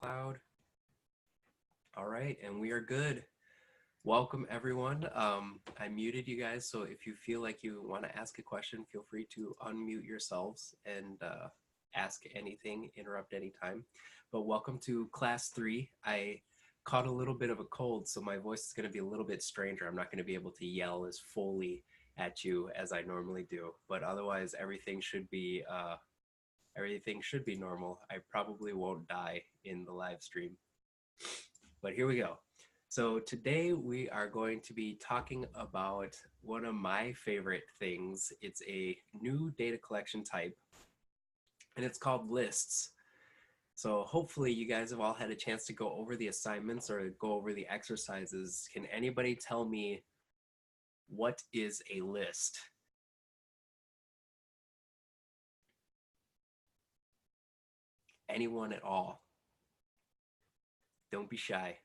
Cloud. All right, and we are good. Welcome everyone. I muted you guys, so if you feel like you want to ask a question, feel free to unmute yourselves and ask anything, interrupt anytime. But welcome to class 3. I caught a little bit of a cold, so my voice is going to be a little bit stranger. I'm not going to be able to yell as fully at you as I normally do, but otherwise everything should be normal. I probably won't die in the live stream. But here we go. So today we are going to be talking about one of my favorite things. It's a new data collection type, and it's called lists. So hopefully you guys have all had a chance to go over the assignments or go over the exercises. Can anybody tell me what is a list? Anyone at all? Don't be shy.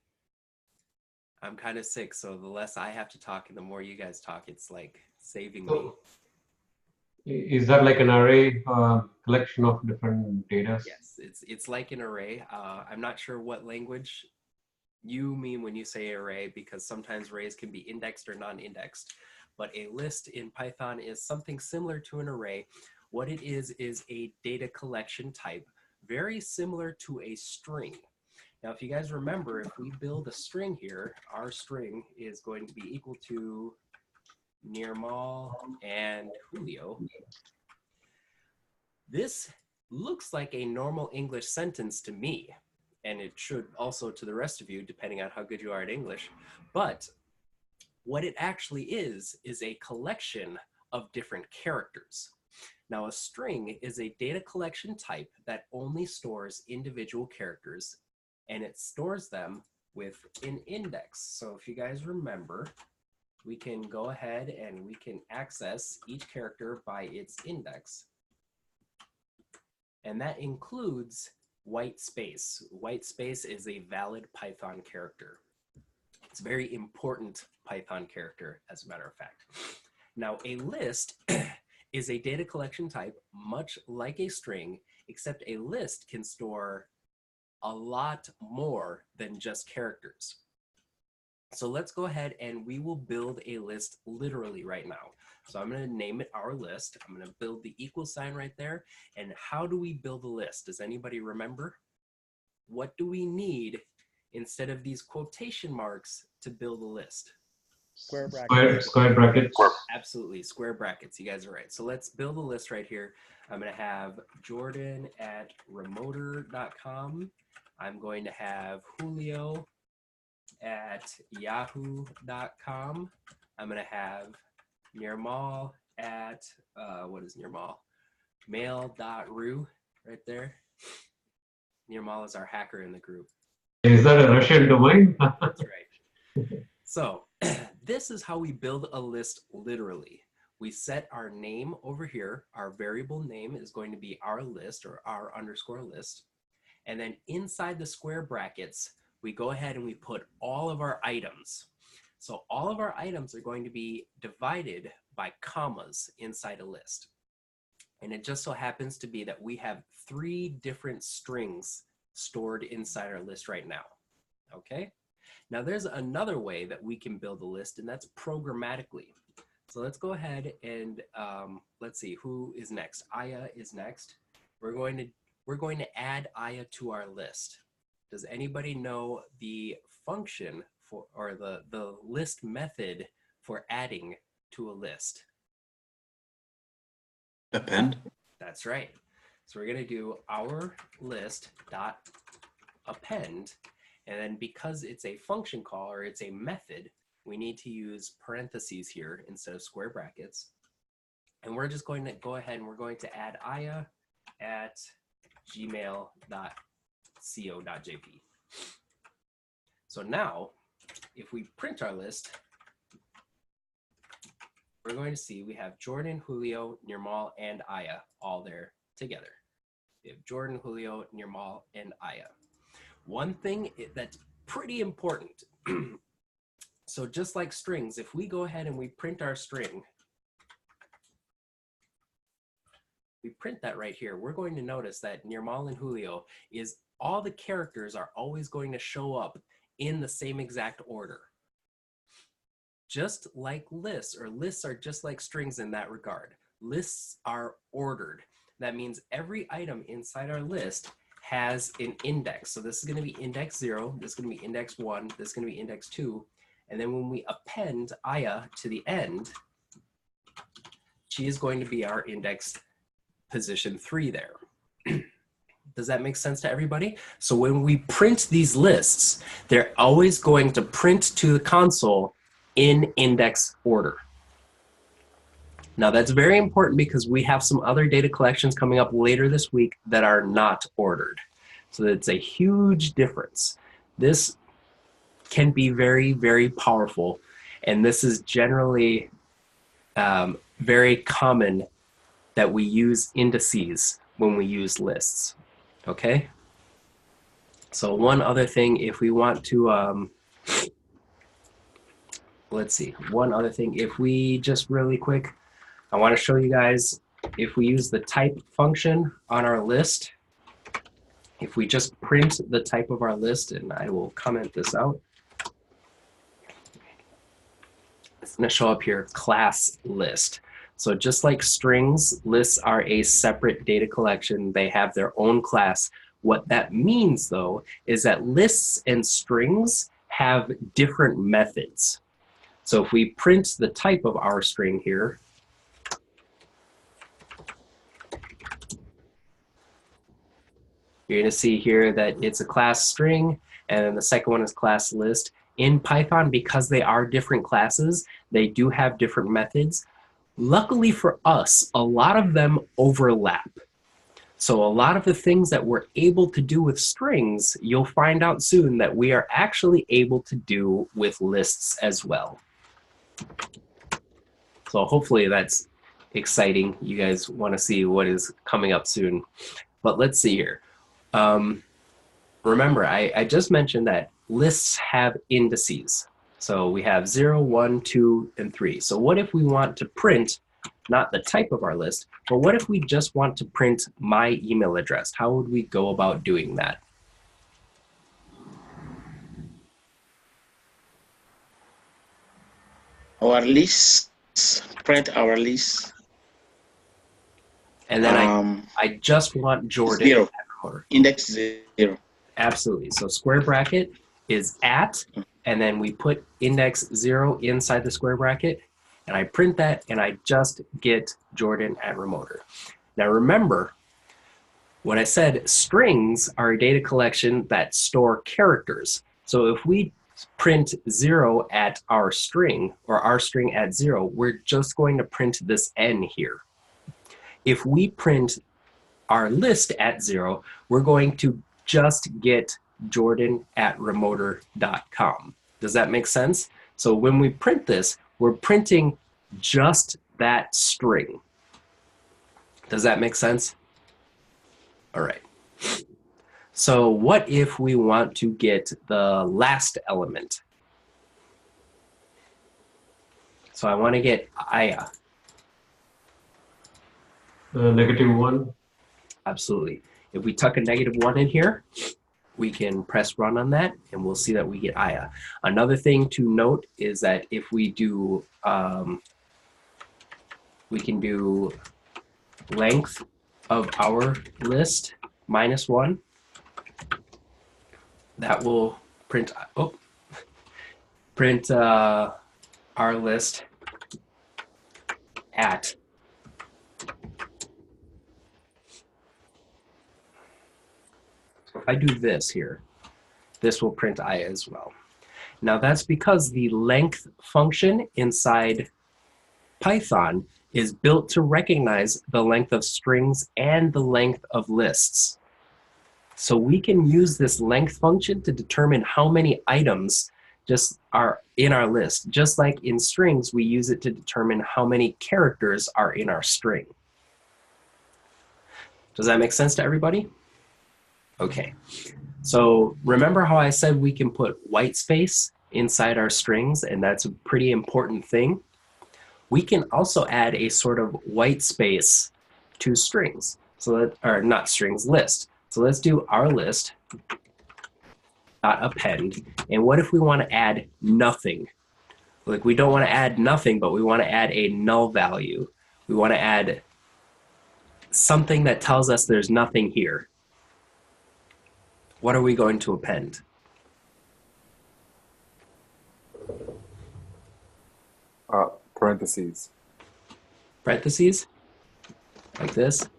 I'm kind of sick, so the less I have to talk and the more you guys talk, it's like saving me. Is that like an array collection of different data? Yes, it's like an array. I'm not sure what language you mean when you say array, because sometimes arrays can be indexed or non-indexed. But a list in Python is something similar to an array. What it is a data collection type, very similar to a string. Now, if you guys remember, if we build a string here, our string is going to be equal to Nirmal and Julio. This looks like a normal English sentence to me, and it should also to the rest of you, depending on how good you are at English. But what it actually is a collection of different characters. Now, a string is a data collection type that only stores individual characters, and it stores them with an index. So if you guys remember, we can go ahead and we can access each character by its index. And that includes white space. White space is a valid Python character. It's a very important Python character, as a matter of fact. Now, a list is a data collection type, much like a string, except a list can store a lot more than just characters. So let's go ahead and we will build a list literally right now. So I'm going to name it our list. I'm going to build the equal sign right there. And how do we build a list? Does anybody remember? What do we need instead of these quotation marks to build a list? Square brackets. Square brackets. Absolutely, square brackets. You guys are right. So let's build a list right here. I'm going to have Jordan at rmotr.com. I'm going to have Julio at yahoo.com. I'm going to have Nirmal at, what is Nirmal? Mail.ru right there. Nirmal is our hacker in the group. Is that a Russian domain? That's right. So this is how we build a list literally. We set our name over here. Our variable name is going to be our list or our underscore list. And then inside the square brackets, we go ahead and we put all of our items. So all of our items are going to be divided by commas inside a list. And it just so happens to be that we have 3 different strings stored inside our list right now. Okay? Now there's another way that we can build a list, and that's programmatically. So let's go ahead and let's see who is next. Aya is next. We're going to add Aya to our list. Does anybody know the function for, or the list method for adding to a list? Append. That's right. So we're going to do our list dot append, and then because it's a function call or it's a method, we need to use parentheses here instead of square brackets. And we're just going to go ahead and we're going to add Aya at gmail.co.jp. So now, if we print our list, we're going to see we have Jordan, Julio, Nirmal, and Aya all there together. We have Jordan, Julio, Nirmal, and Aya. One thing that's pretty important, so just like strings, if we go ahead and we print our string, we print that right here, we're going to notice that Nirmal and Julio is all the characters are always going to show up in the same exact order. Just like lists, or lists are just like strings in that regard. Lists are ordered. That means every item inside our list has an index. So this is going to be index 0, this is going to be index 1, this is going to be index 2. And then when we append Aya to the end, she is going to be our index position 3 there. Does that make sense to everybody? So when we print these lists, they're always going to print to the console in index order. Now that's very important because we have some other data collections coming up later this week that are not ordered. So it's a huge difference. This can be very, very powerful, and this is generally very common that we use indices when we use lists, okay? So one other thing, if we want to, let's see, one other thing, if we just really quick, I want to show you guys, if we use the type function on our list, if we just print the type of our list, and I will comment this out, it's going to show up here, class list. So just like strings, lists are a separate data collection. They have their own class. What that means, though, is that lists and strings have different methods. So if we print the type of our string here, you're going to see here that it's a class string, and then the second one is class list. In Python, because they are different classes, they do have different methods. Luckily for us, a lot of them overlap. So a lot of the things that we're able to do with strings, you'll find out soon that we are actually able to do with lists as well. So hopefully that's exciting. You guys want to see what is coming up soon. But let's see here. Remember, I just mentioned that lists have indices. So we have 0, 1, 2, and 3. So what if we want to print not the type of our list, but what if we just want to print my email address? How would we go about doing that? Our lists, print our list. And then I just want Jordan. 0, index 0. Absolutely. So square bracket is at, and then we put index 0 inside the square bracket, and I print that, and I just get Jordan at rmotr. Now remember, what I said, strings are a data collection that store characters. So if we print 0 at our string, or our string at 0, we're just going to print this n here. If we print our list at 0, we're going to just get Jordan at rmotr.com. Does that make sense? So when we print this, we're printing just that string. Does that make sense? All right. So what if we want to get the last element? So I want to get Aya. -1. Absolutely. If we tuck a -1 in here, we can press run on that, and we'll see that we get Aya. Another thing to note is that if we do, we can do length of our list -1. That will print, print our list at. If I do this here, this will print Aya as well. Now that's because the length function inside Python is built to recognize the length of strings and the length of lists. So we can use this length function to determine how many items just are in our list. Just like in strings, we use it to determine how many characters are in our string. Does that make sense to everybody? Okay, so remember how I said we can put white space inside our strings, and that's a pretty important thing? We can also add a sort of white space to strings, so that, or not strings, list. So let's do our list dot append. And what if we want to add nothing? Like we don't want to add nothing, but we want to add a null value. We want to add something that tells us there's nothing here. What are we going to append? Parentheses. Parentheses? Like this?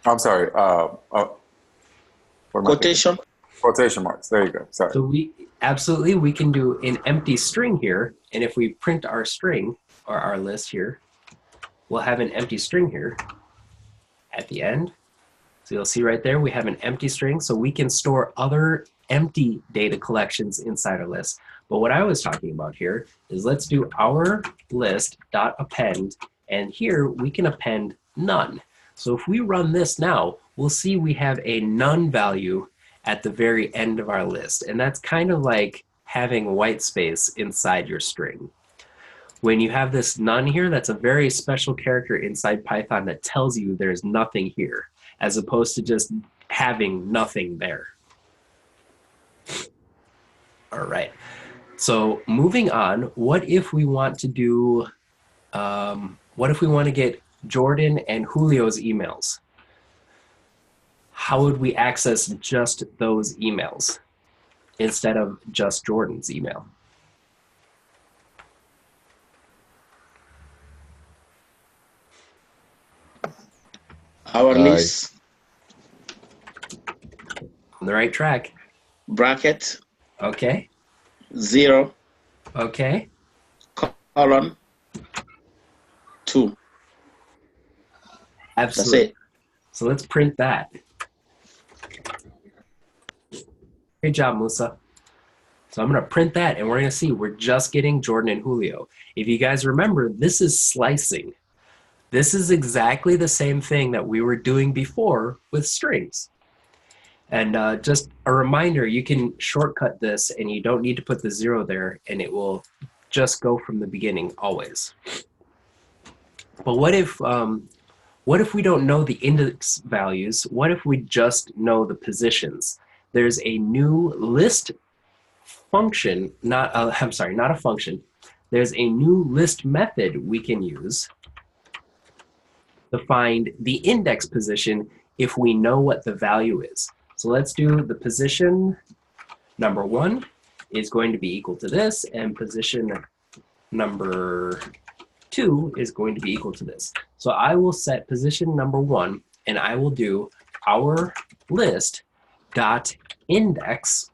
I'm sorry. What am I Quotation. thinking? Quotation marks. There you go. Sorry. So we can do an empty string here, and if we print our string or our list here, we'll have an empty string here at the end. So you'll see right there we have an empty string, so we can store other empty data collections inside our list. But what I was talking about here is let's do our list dot append, and here we can append none. So if we run this now, we'll see we have a none value at the very end of our list, and that's kind of like having white space inside your string. When you have this none here, that's a very special character inside Python that tells you there's nothing here, as opposed to just having nothing there. All right, so moving on, what if we want to do, what if we want to get Jordan and Julio's emails? How would we access just those emails instead of just Jordan's email? Our list, On the right track. bracket, Okay, 0, okay. colon, 2. Absolutely. That's it. So let's print that. Great job, Musa. So I'm going to print that, and we're going to see we're just getting Jordan and Julio. If you guys remember, this is slicing. This is exactly the same thing that we were doing before with strings. And just a reminder, you can shortcut this, and you don't need to put the 0 there, and it will just go from the beginning always. But what if we don't know the index values? What if we just know the positions? There's a new list function, not a function. There's a new list method we can use to find the index position if we know what the value is. So let's do the position number 1 is going to be equal to this, and position number 2 is going to be equal to this. So I will set position number 1, and I will do our list dot index.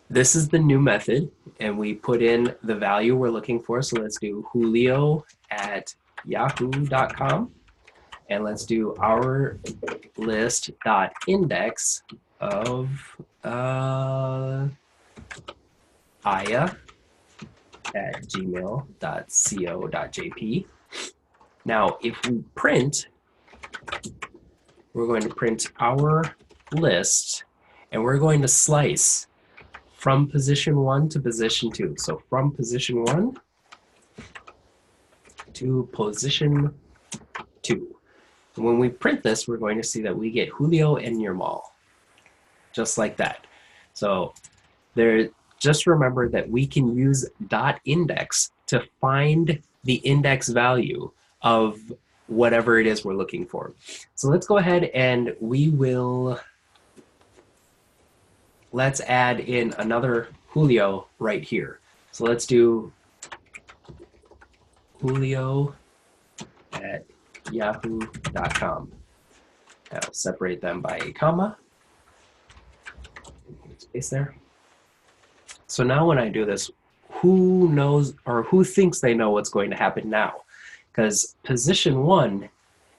This is the new method, and we put in the value we're looking for. So let's do Julio at yahoo.com, and let's do our list dot index of Aya at gmail.co.jp. Now, if we print, we're going to print our list, and we're going to slice from position 1 to position 2. So from position 1 to position 2. And when we print this, we're going to see that we get Julio and Nirmal, just like that. So just remember that we can use dot index to find the index value of whatever it is we're looking for. So let's go ahead and let's add in another Julio right here. So let's do Julio at yahoo.com. I'll separate them by a comma. Space there. So now when I do this, who knows or who thinks they know what's going to happen now? Because position 1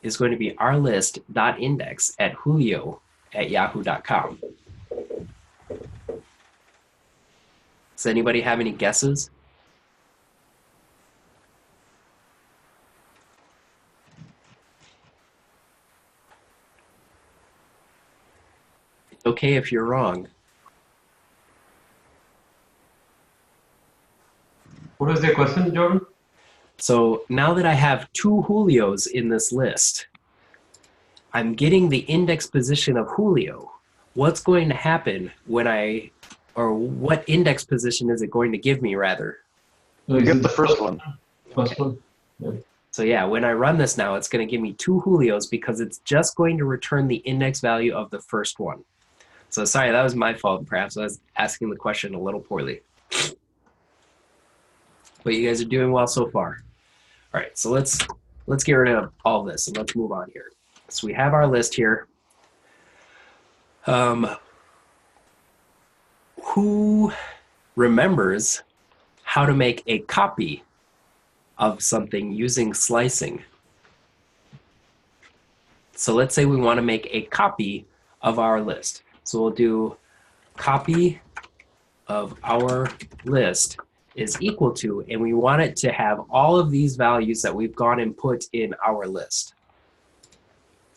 is going to be our list dot index at Julio at yahoo.com. Does anybody have any guesses? It's okay if you're wrong. What was the question, Jordan? So now that I have 2 Julios in this list, I'm getting the index position of Julio. What's going to happen when or what index position is it going to give me rather? So You is get it the first one. First one? Yeah. So yeah, when I run this now, it's going to give me 2 Julios because it's just going to return the index value of the first one. So sorry, that was my fault. Perhaps I was asking the question a little poorly. But you guys are doing well so far. All right, so let's get rid of all this and let's move on here. So we have our list here. Who remembers how to make a copy of something using slicing? So let's say we want to make a copy of our list. So we'll do copy of our list is equal to, and we want it to have all of these values that we've gone and put in our list.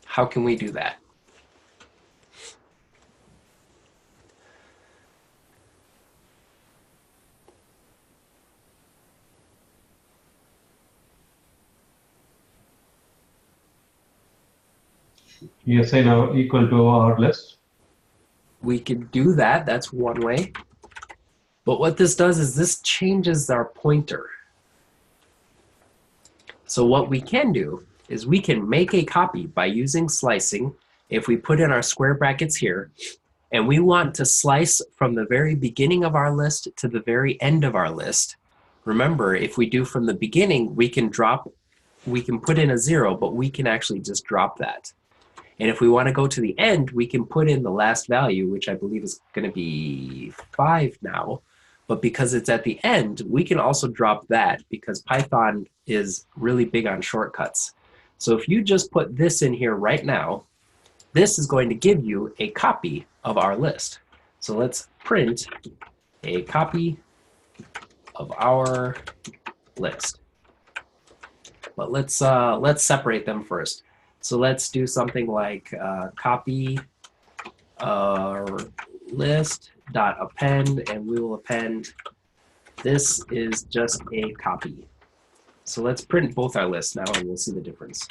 How can we do that? You assign our equal to our list. We could do that. That's one way. But what this does is this changes our pointer. So what we can do is we can make a copy by using slicing. If we put in our square brackets here, and we want to slice from the very beginning of our list to the very end of our list. Remember, if we do from the beginning, we can put in a 0, but we can actually just drop that. And if we want to go to the end, we can put in the last value, which I believe is going to be 5 now. But because it's at the end, we can also drop that because Python is really big on shortcuts. So if you just put this in here right now, this is going to give you a copy of our list. So let's print a copy of our list. But let's separate them first. So let's do something like copy list dot append, and we will append this is just a copy. So let's print both our lists now and we'll see the difference.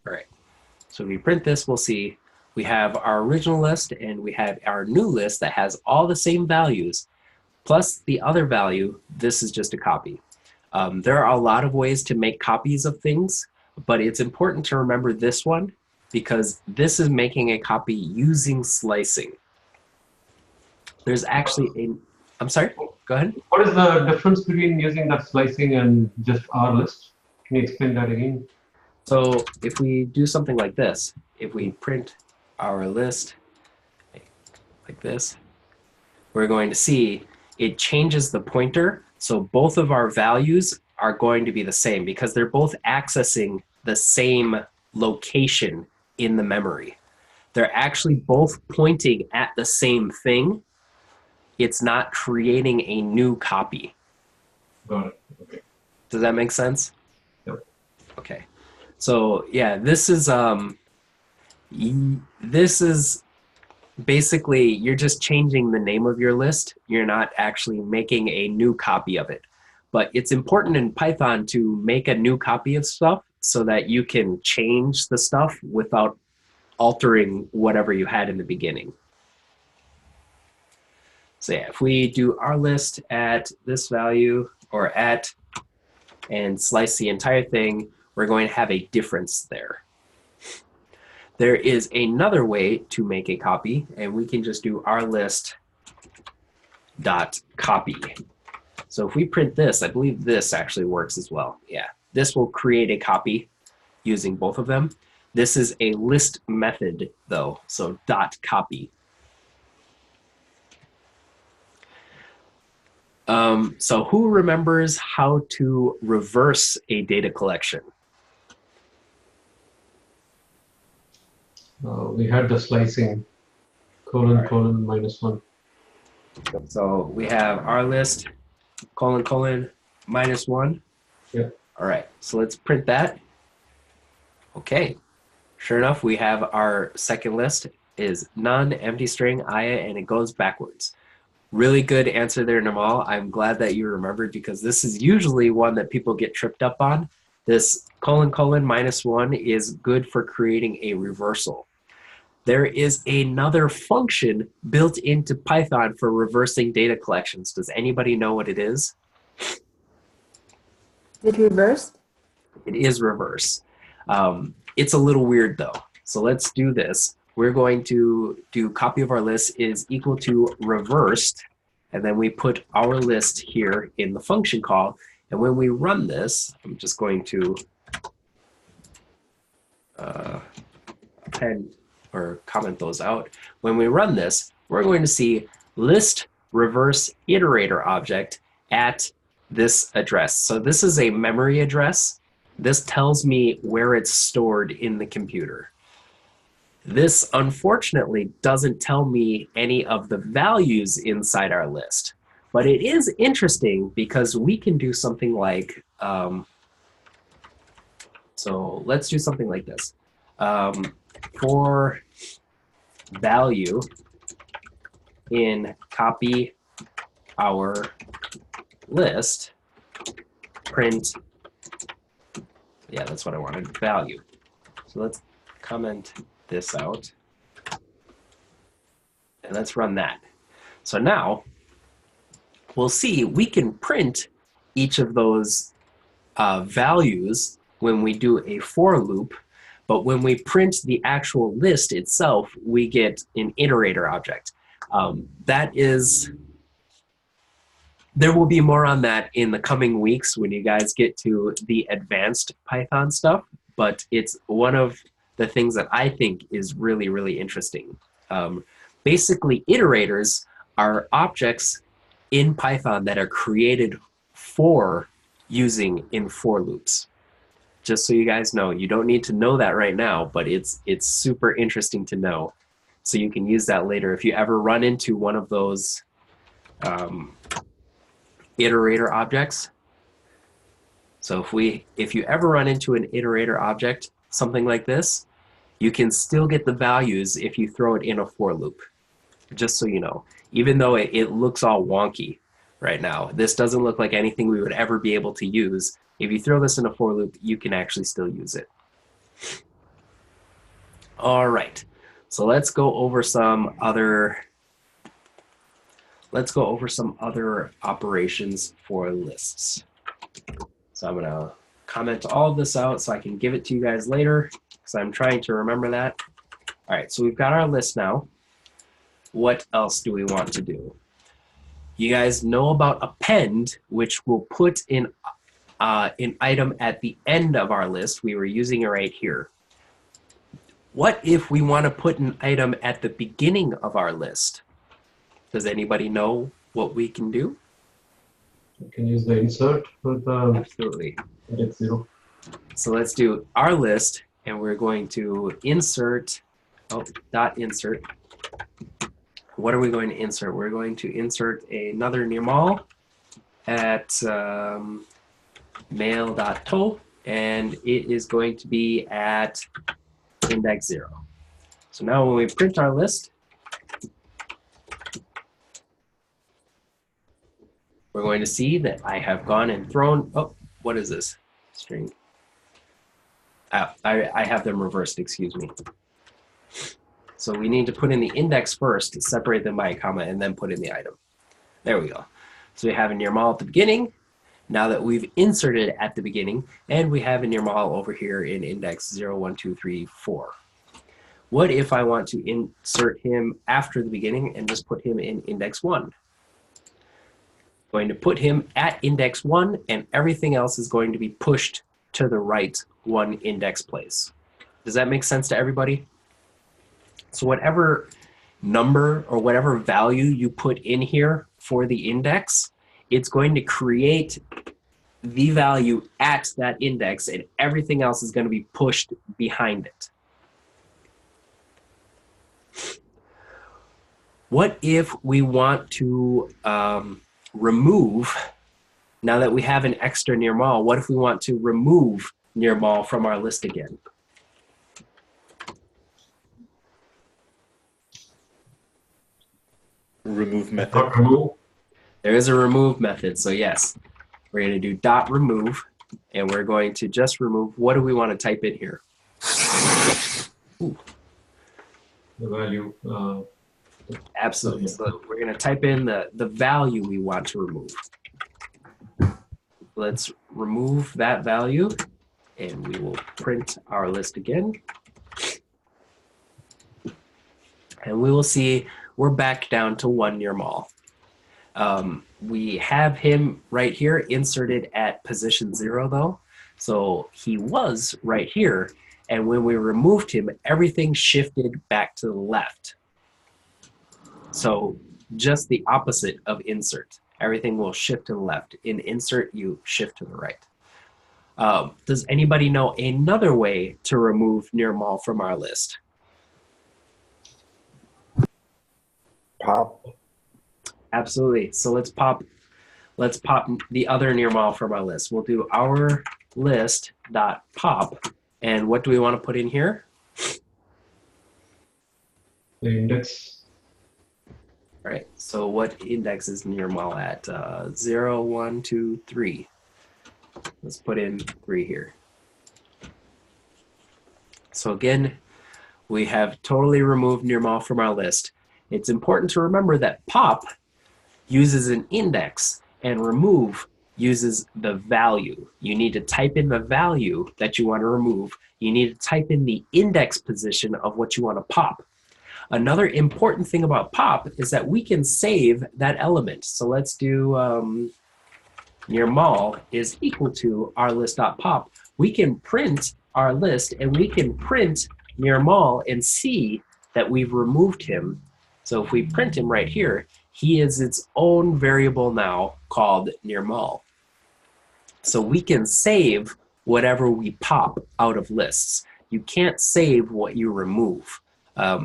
All right, so if we print this, we'll see we have our original list and we have our new list that has all the same values plus the other value. This is just a copy. There are a lot of ways to make copies of things, but it's important to remember this one because this is making a copy using slicing. There's actually I'm sorry, go ahead. What is the difference between using that slicing and just our list? Can you explain that again? So if we do something like this, if we print our list like this, we're going to see it changes the pointer. So both of our values are going to be the same because they're both accessing the same location in the memory. They're actually both pointing at the same thing. It's not creating a new copy. Got it. Okay. Does that make sense? Yep. Okay. So yeah, this is basically you're just changing the name of your list. You're not actually making a new copy of it. But it's important in Python to make a new copy of stuff so that you can change the stuff without altering whatever you had in the beginning. So yeah, if we do our list at this value or at and slice the entire thing, we're going to have a difference there. There is another way to make a copy, and we can just do our list dot copy. So if we print this, I believe this actually works as well. Yeah, this will create a copy using both of them. This is a list method though, so dot copy. So who remembers how to reverse a data collection? We had the slicing, colon, Right. colon, -1. So we have our list, colon, colon, -1. Yep. All right, so let's print that. Okay, sure enough, we have our second list is none, empty string, aya, and it goes backwards. Really good answer there, Namal. I'm glad that you remembered because this is usually one that people get tripped up on. This colon colon -1 is good for creating a reversal. There is another function built into Python for reversing data collections. Does anybody know what it is? Is it reversed? It is reverse. It's a little weird though. So let's do this. We're going to do copy of our list is equal to reversed, and then we put our list here in the function call. And when we run this, I'm just going to append or comment those out. When we run this, we're going to see list reverse iterator object at this address. So this is a memory address. This tells me where it's stored in the computer. This unfortunately doesn't tell me any of the values inside our list, but it is interesting because we can do something like, so let's do something like this. For value in copy our list, print, yeah, that's what I wanted, value. So let's comment this out, and let's run that. So now we'll see we can print each of those values when we do a for loop, but when we print the actual list itself, we get an iterator object. There will be more on that in the coming weeks when you guys get to the advanced Python stuff, but it's one of the things that I think is really, really interesting. Basically, iterators are objects in Python that are created for using in for loops. Just so you guys know, you don't need to know that right now, but it's super interesting to know. So you can use that later if you ever run into one of those iterator objects. So if you ever run into an iterator object, something like this, you can still get the values if you throw it in a for loop, just so you know. Even though it looks all wonky right now, this doesn't look like anything we would ever be able to use. If you throw this in a for loop, you can actually still use it. All right, so let's go over some other operations for lists. So I'm gonna comment all of this out so I can give it to you guys later, because I'm trying to remember that. All right, so we've got our list now. What else do we want to do? You guys know about append, which will put in an item at the end of our list. We were using it right here. What if we want to put an item at the beginning of our list? Does anybody know what we can do? You can use the insert with Absolutely. index 0. So let's do our list, and we're going to insert, dot insert. What are we going to insert? We're going to insert another normal at mail.to, and it is going to be at index 0. So now when we print our list, we're going to see that I have gone and thrown, oh, what is this? String. I have them reversed, excuse me. So we need to put in the index first to separate them by a comma and then put in the item. There we go. So we have a normal at the beginning. Now that we've inserted at the beginning, and we have a normal over here in index 0, 1, 2, 3, 4. What if I want to insert him after the beginning and just put him in index 1? Going to put him at index 1, and everything else is going to be pushed to the right one index place. Does that make sense to everybody? So whatever number or whatever value you put in here for the index, it's going to create the value at that index, and everything else is going to be pushed behind it. What if we want to remove, now that we have an extra normal, what if we want to remove normal from our list again? Remove method. Remove. There is a remove method, so yes, we're going to do dot remove, and we're going to just remove, what do we want to type in here? Ooh. The value. Absolutely. So we're going to type in the value we want to remove. Let's remove that value, and we will print our list again. And we will see we're back down to 1 near mall. We have him right here inserted at position 0 though. So he was right here. And when we removed him, everything shifted back to the left. So just the opposite of insert. Everything will shift to the left. In insert, you shift to the right. Does anybody know another way to remove near mall from our list? Pop. Absolutely. So let's pop the other near mall from our list. We'll do our list dot pop, and what do we want to put in here? The index. All right. So what index is near mall at? 0, 1, 2, 3. Let's put in 3 here. So again, we have totally removed near mall from our list. It's important to remember that pop uses an index and remove uses the value. You need to type in the value that you want to remove. You need to type in the index position of what you want to pop. Another important thing about pop is that we can save that element. So let's do near mall is equal to our list.pop. We can print our list and we can print near mall and see that we've removed him. So if we print him right here, he is its own variable now called near mall. So we can save whatever we pop out of lists. You can't save what you remove. I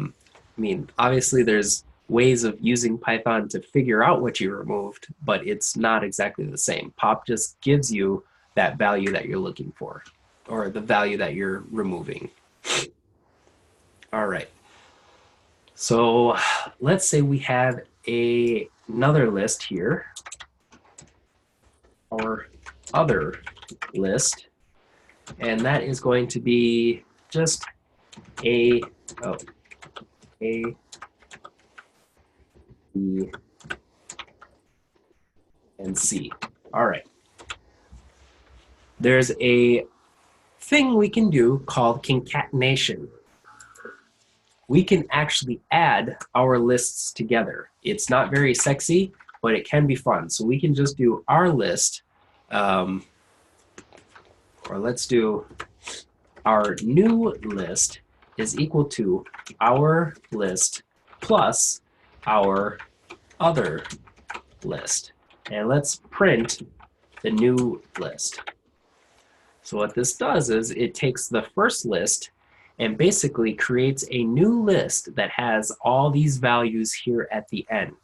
mean, obviously there's ways of using Python to figure out what you removed, but it's not exactly the same. Pop just gives you that value that you're looking for, or the value that you're removing. All right. So let's say we have another list here, or other list, and that is going to be just A, B, and C. All right. There's a thing we can do called concatenation. We can actually add our lists together. It's not very sexy, but it can be fun. So we can just do our list, or let's do our new list is equal to our list plus our other list. And let's print the new list. So what this does is it takes the first list and basically creates a new list that has all these values here at the end.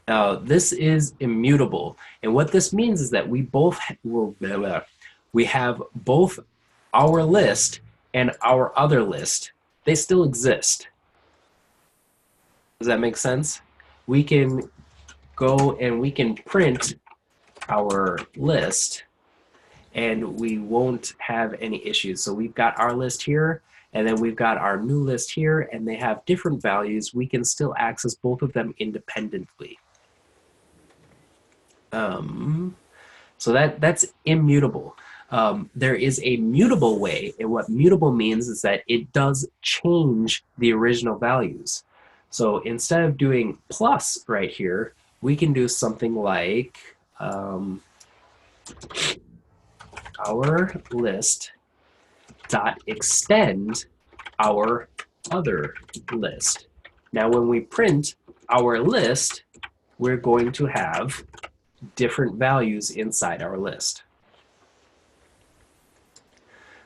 Now, this is immutable, and what this means is that we have both our list and our other list. They still exist. Does that make sense? We can go and we can print our list, and we won't have any issues. So we've got our list here, and then we've got our new list here, and they have different values. We can still access both of them independently. So that's immutable. There is a mutable way, and what mutable means is that it does change the original values. So instead of doing plus right here, we can do something like our list dot extend our other list. Now when we print our list, we're going to have different values inside our list.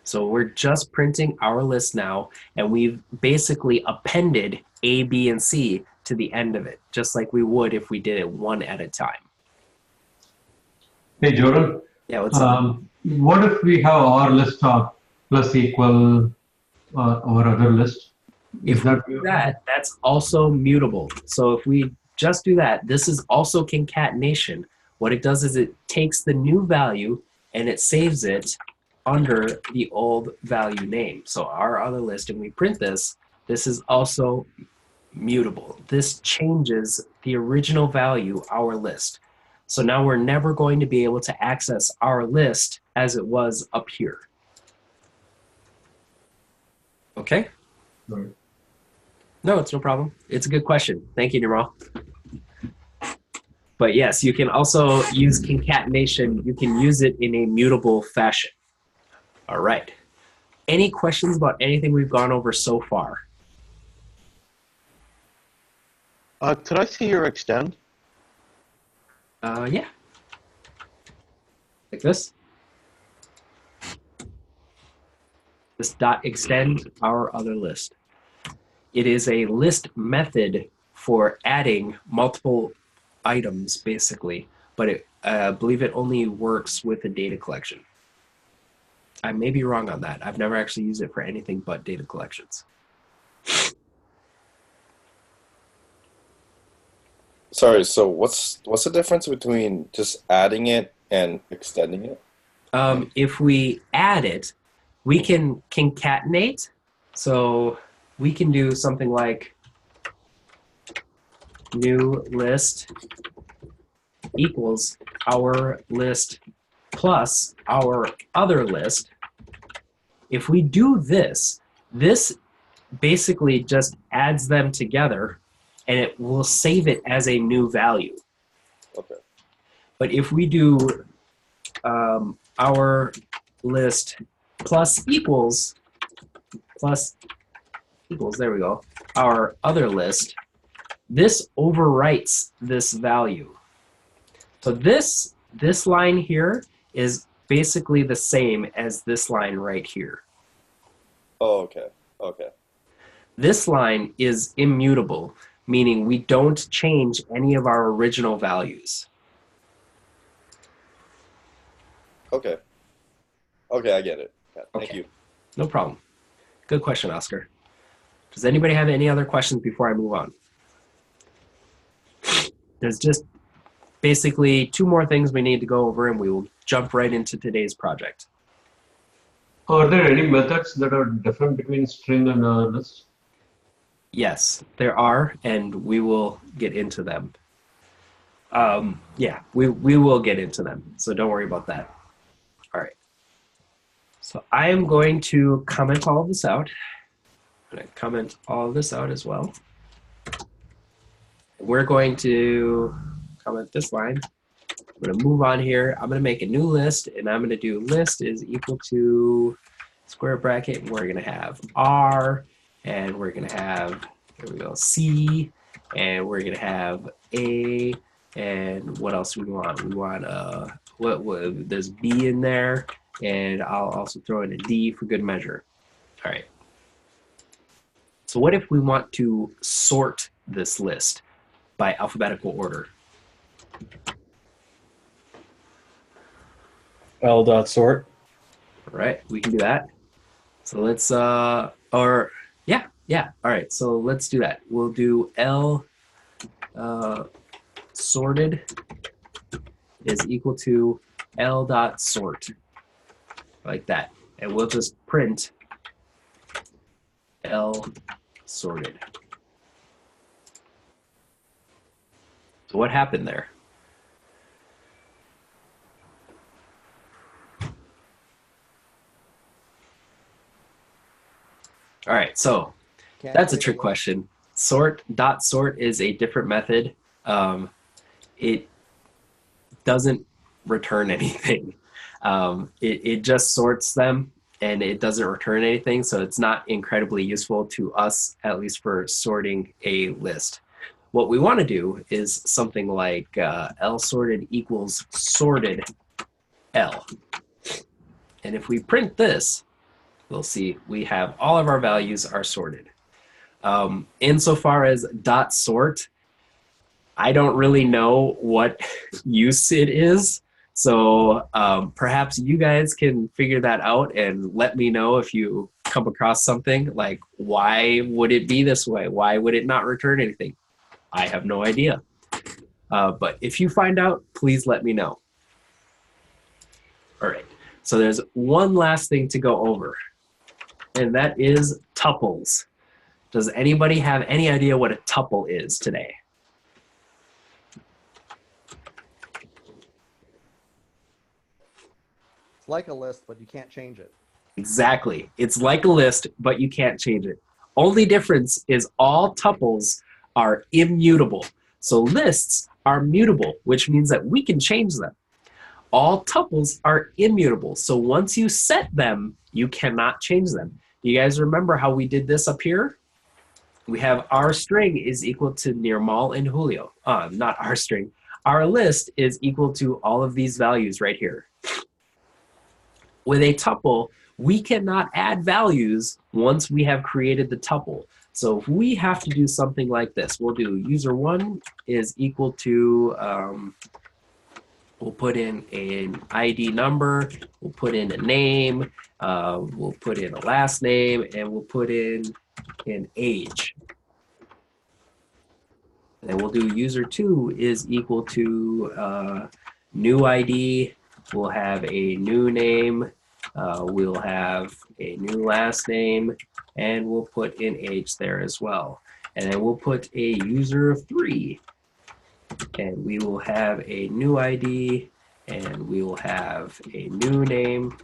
So we're just printing our list now, and we've basically appended A, B, and C to the end of it, just like we would if we did it one at a time. Hey, Jordan. Yeah, what's up? What if we have our list of plus equal our other list? If we do that, that's also mutable. So if we just do that, this is also concatenation. What it does is it takes the new value and it saves it under the old value name. So our other list, and we print this, this is also mutable. This changes the original value, our list. So now we're never going to be able to access our list as it was up here. Okay? Right. No, it's no problem. It's a good question. Thank you, Nimal. But yes, you can also use concatenation. You can use it in a mutable fashion. All right. Any questions about anything we've gone over so far? Could I see your extend? Yeah. Like this. This dot extend our other list. It is a list method for adding multiple items, basically, but it, I believe it only works with a data collection. I may be wrong on that. I've never actually used it for anything but data collections. Sorry, so what's the difference between just adding it and extending it? If we add it, we can concatenate. So we can do something like new list equals our list plus our other list. If we do this, this basically just adds them together and it will save it as a new value. Okay. But if we do our list plus equals, there we go, our other list, this overwrites this value. So this line here is basically the same as this line right here. Oh, okay. Okay. This line is immutable, meaning we don't change any of our original values. Okay. Okay, I get it. Yeah, thank Okay. you. No problem. Good question, Oscar. Does anybody have any other questions before I move on? There's just basically 2 more things we need to go over and we will jump right into today's project. Are there any methods that are different between string and list? Yes, there are, and we will get into them. Yeah, we will get into them, so don't worry about that. All right. So I am going to comment all of this out. I'm going to comment all of this out as well. We're going to comment this line. I'm going to move on here. I'm going to make a new list, and I'm going to do list is equal to square bracket, and we're going to have R, and we're going to have, here we go, C, and we're going to have A, and what else do we want? We want, there's B in there, and I'll also throw in a D for good measure. All right. So what if we want to sort this list by alphabetical order? L.sort. All right, we can do that. So let's, yeah. All right, so let's do that. We'll do L sorted is equal to L.sort, like that. And we'll just print L sorted. So what happened there? All right, so that's a trick question. Sort is a different method. It doesn't return anything. It just sorts them and it doesn't return anything, so it's not incredibly useful to us, at least for sorting a list. What we want to do is something like L sorted equals sorted L. And if we print this, we'll see we have all of our values are sorted. Insofar as .sort, I don't really know what use it is. So perhaps you guys can figure that out and let me know if you come across something like, why would it be this way? Why would it not return anything? I have no idea. But if you find out, please let me know. All right, so there's one last thing to go over, and that is tuples. Does anybody have any idea what a tuple is today? It's like a list, but you can't change it. Exactly. It's like a list, but you can't change it. Only difference is all tuples are immutable. So lists are mutable, which means that we can change them. All tuples are immutable. So once you set them, you cannot change them. You guys remember how we did this up here? We have our string is equal to Nirmal and Julio. Not our string. Our list is equal to all of these values right here. With a tuple, we cannot add values once we have created the tuple. So if we have to do something like this, we'll do user1 is equal to, we'll put in an ID number, we'll put in a name, we'll put in a last name, and we'll put in an age. And then we'll do user2 is equal to new ID, we'll have a new name, we'll have a new last name, and we'll put in age there as well. And then we'll put a user of 3, and we will have a new ID, and we will have a new name,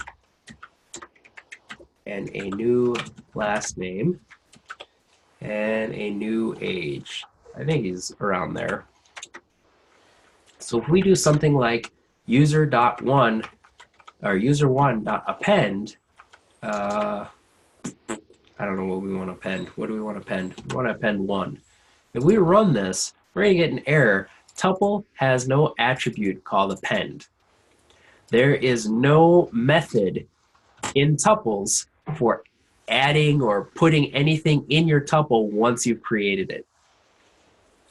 and a new last name, and a new age. I think he's around there. So if we do something like user.1 or user1.append, I don't know what we want to append. What do we want to append? We want to append 1. If we run this, we're going to get an error. Tuple has no attribute called append. There is no method in tuples for adding or putting anything in your tuple once you've created it.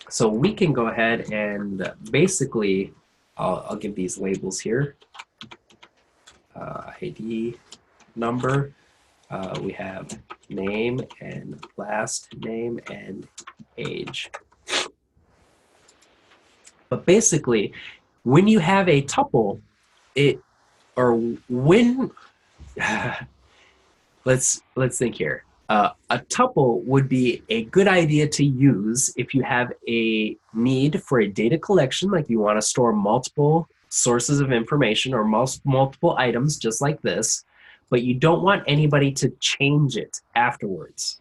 So we can go ahead and basically, I'll give these labels here. ID number. We have name and last name and age. But basically, when you have a tuple, let's think here. A tuple would be a good idea to use if you have a need for a data collection, like you want to store multiple sources of information or multiple items just like this, but you don't want anybody to change it afterwards.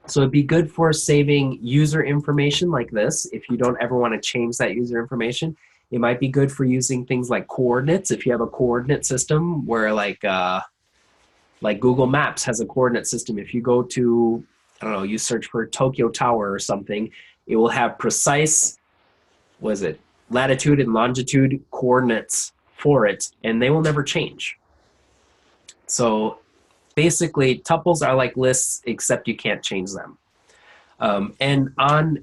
So it'd be good for saving user information like this. If you don't ever want to change that user information, it might be good for using things like coordinates. If you have a coordinate system where like Google Maps has a coordinate system. If you go to, I don't know, you search for Tokyo Tower or something, it will have precise, latitude and longitude coordinates for it, and they will never change. So basically, tuples are like lists, except you can't change them. And on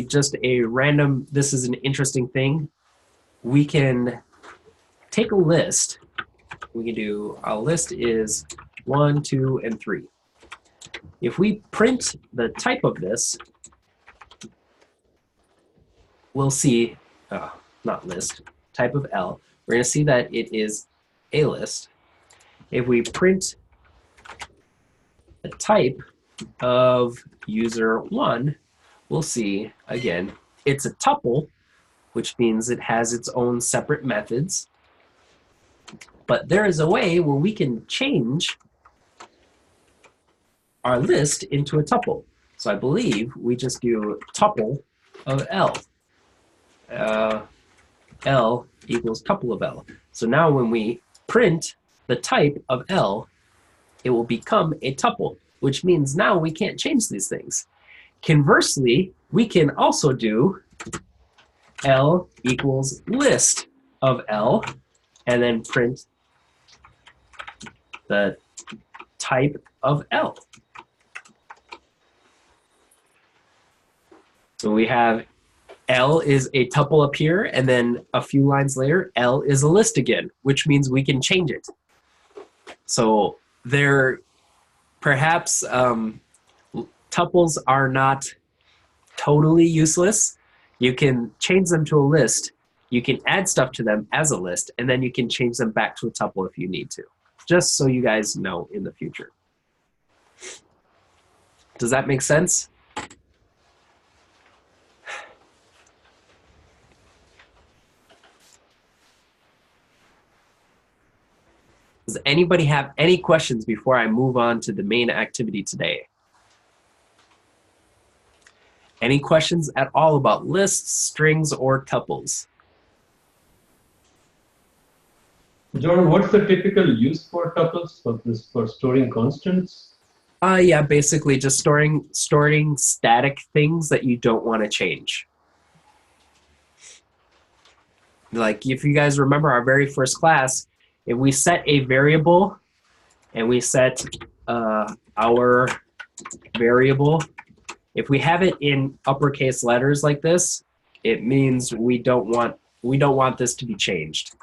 just a random, this is an interesting thing, we can take a list. We can do, a list is 1, 2, and 3. If we print the type of this, we'll see, not list, type of L. We're going to see that it is a list. If we print the type of user1, we'll see, again, it's a tuple, which means it has its own separate methods. But there is a way where we can change our list into a tuple. So I believe we just do tuple of L. L equals tuple of L. So now when we print the type of L, it will become a tuple, which means now we can't change these things. Conversely, we can also do L equals list of L, and then print the type of L. So we have L is a tuple up here, and then a few lines later, L is a list again, which means we can change it. So there, perhaps tuples are not totally useless, You can change them to a list. You can add stuff to them as a list, and then you can change them back to a tuple if you need to, just so you guys know in the future. Does that make sense? Does anybody have any questions before I move on to the main activity today? Any questions at all about lists, strings, or tuples? Jordan, what's the typical use for tuples for storing constants? Yeah, basically just storing static things that you don't want to change. Like if you guys remember our very first class, if we set a variable and we set our variable, if we have it in uppercase letters like this, it means we don't want this to be changed.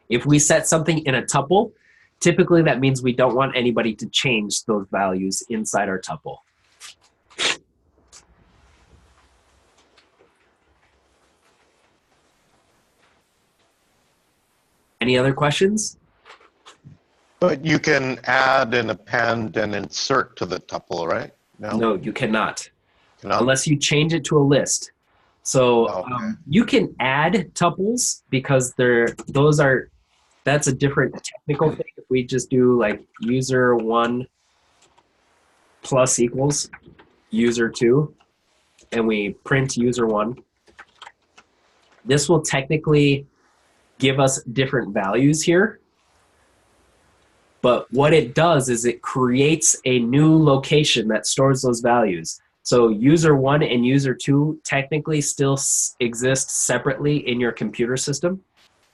If we set something in a tuple, typically that means we don't want anybody to change those values inside our tuple. Any other questions? But you can add and append and insert to the tuple, right? No, you cannot. Cannot? Unless you change it to a list. So Okay. you can add tuples because that's a different technical thing. If we just do like user1 plus equals user2 and we print user1, this will technically give us different values here. But what it does is it creates a new location that stores those values. So user1 and user2 technically still exist separately in your computer system.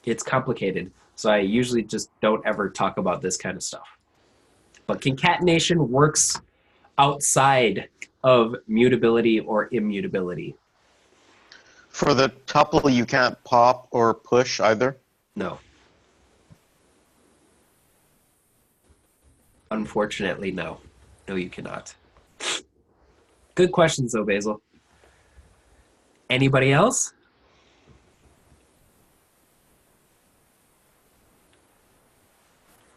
It's complicated. So I usually just don't ever talk about this kind of stuff. But concatenation works outside of mutability or immutability. For the tuple, you can't pop or push either? No. Unfortunately, no. No, you cannot. Good questions, though, Basil. Anybody else?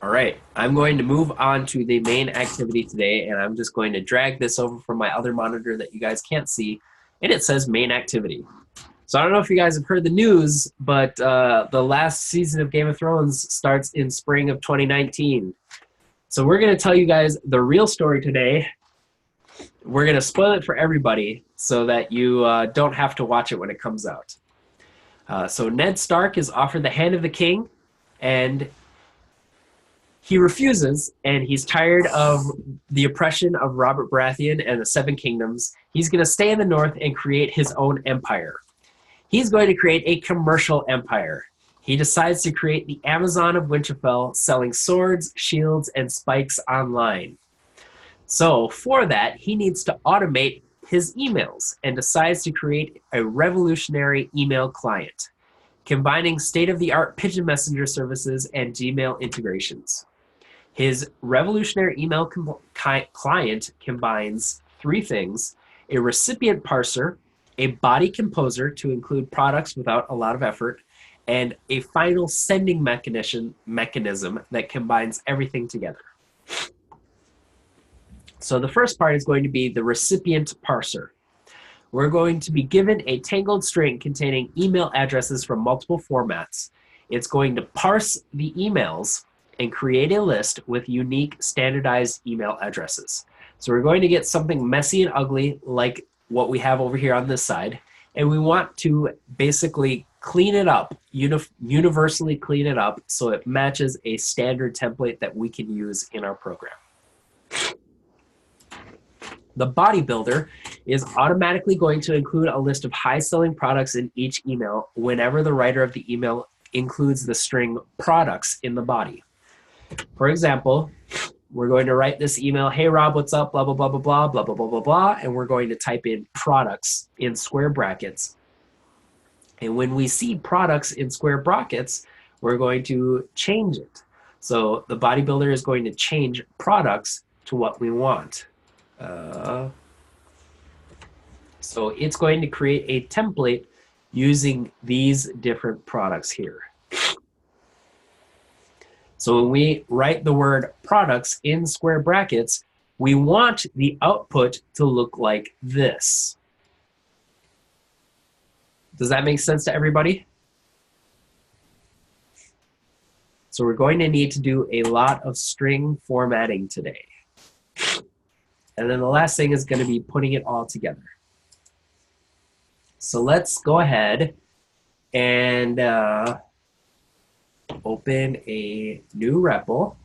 All right, I'm going to move on to the main activity today, and I'm just going to drag this over from my other monitor that you guys can't see, and it says main activity. So I don't know if you guys have heard the news, but the last season of Game of Thrones starts in spring of 2019. So we're going to tell you guys the real story today. We're going to spoil it for everybody so that you don't have to watch it when it comes out. So Ned Stark is offered the hand of the king, and he refuses, and he's tired of the oppression of Robert Baratheon and the Seven Kingdoms. He's going to stay in the north and create his own empire. He's going to create a commercial empire. He decides to create the Amazon of Winterfell, selling swords, shields, and spikes online. So for that, he needs to automate his emails and decides to create a revolutionary email client, combining state-of-the-art pigeon messenger services and Gmail integrations. His revolutionary email client combines three things: a recipient parser, a body composer to include products without a lot of effort, and a final sending mechanism that combines everything together. So the first part is going to be the recipient parser. We're going to be given a tangled string containing email addresses from multiple formats. It's going to parse the emails and create a list with unique standardized email addresses. So we're going to get something messy and ugly like what we have over here on this side, and we want to basically clean it up, universally clean it up so it matches a standard template that we can use in our program. The body builder is automatically going to include a list of high-selling products in each email whenever the writer of the email includes the string products in the body. For example, we're going to write this email, hey Rob, what's up, blah, blah, blah, blah, blah, blah, blah, blah, blah, blah, and we're going to type in products in square brackets. And when we see products in square brackets, we're going to change it. So the body builder is going to change products to what we want. So it's going to create a template using these different products here. So when we write the word products in square brackets, we want the output to look like this. Does that make sense to everybody? So we're going to need to do a lot of string formatting today. And then the last thing is going to be putting it all together. So let's go ahead and open a new REPL.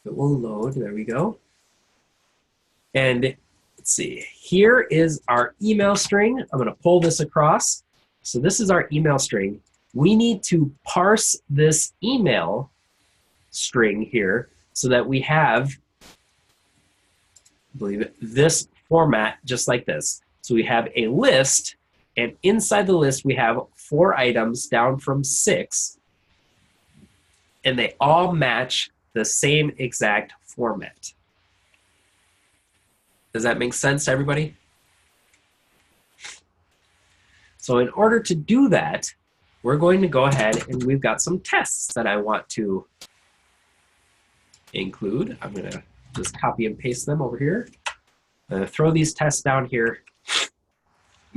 It will load. There we go. And let's see. Here is our email string. I'm going to pull this across. So this is our email string. We need to parse this email string here so that we have, I believe it, this format just like this. So we have a list, and inside the list we have 4 items down from 6, and they all match the same exact format. Does that make sense to everybody? So in order to do that, we're going to go ahead and we've got some tests that I want to include. I'm going to just copy and paste them over here. I'm going to throw these tests down here.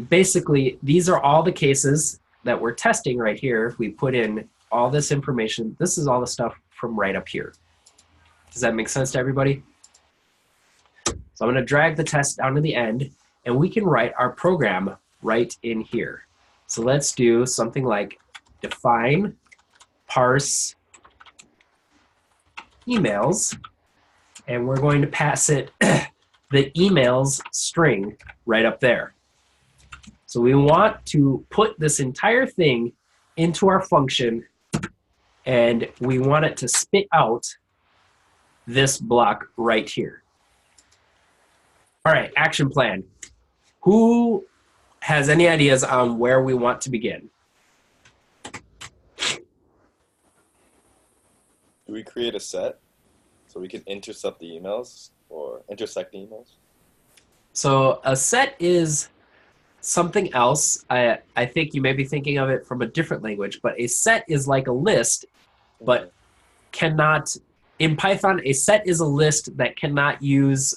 Basically, these are all the cases that we're testing right here. If we put in all this information, this is all the stuff from right up here. Does that make sense to everybody? So I'm going to drag the test down to the end, and we can write our program right in here. So let's do something like define parse emails, and we're going to pass it the emails string right up there. So we want to put this entire thing into our function, and we want it to spit out this block right here. All right, action plan. Who has any ideas on where we want to begin? Do we create a set so we can intercept the emails or intersect the emails? So a set is something else. I think you may be thinking of it from a different language, but a set is like a list, but cannot, in Python, a set is a list that cannot use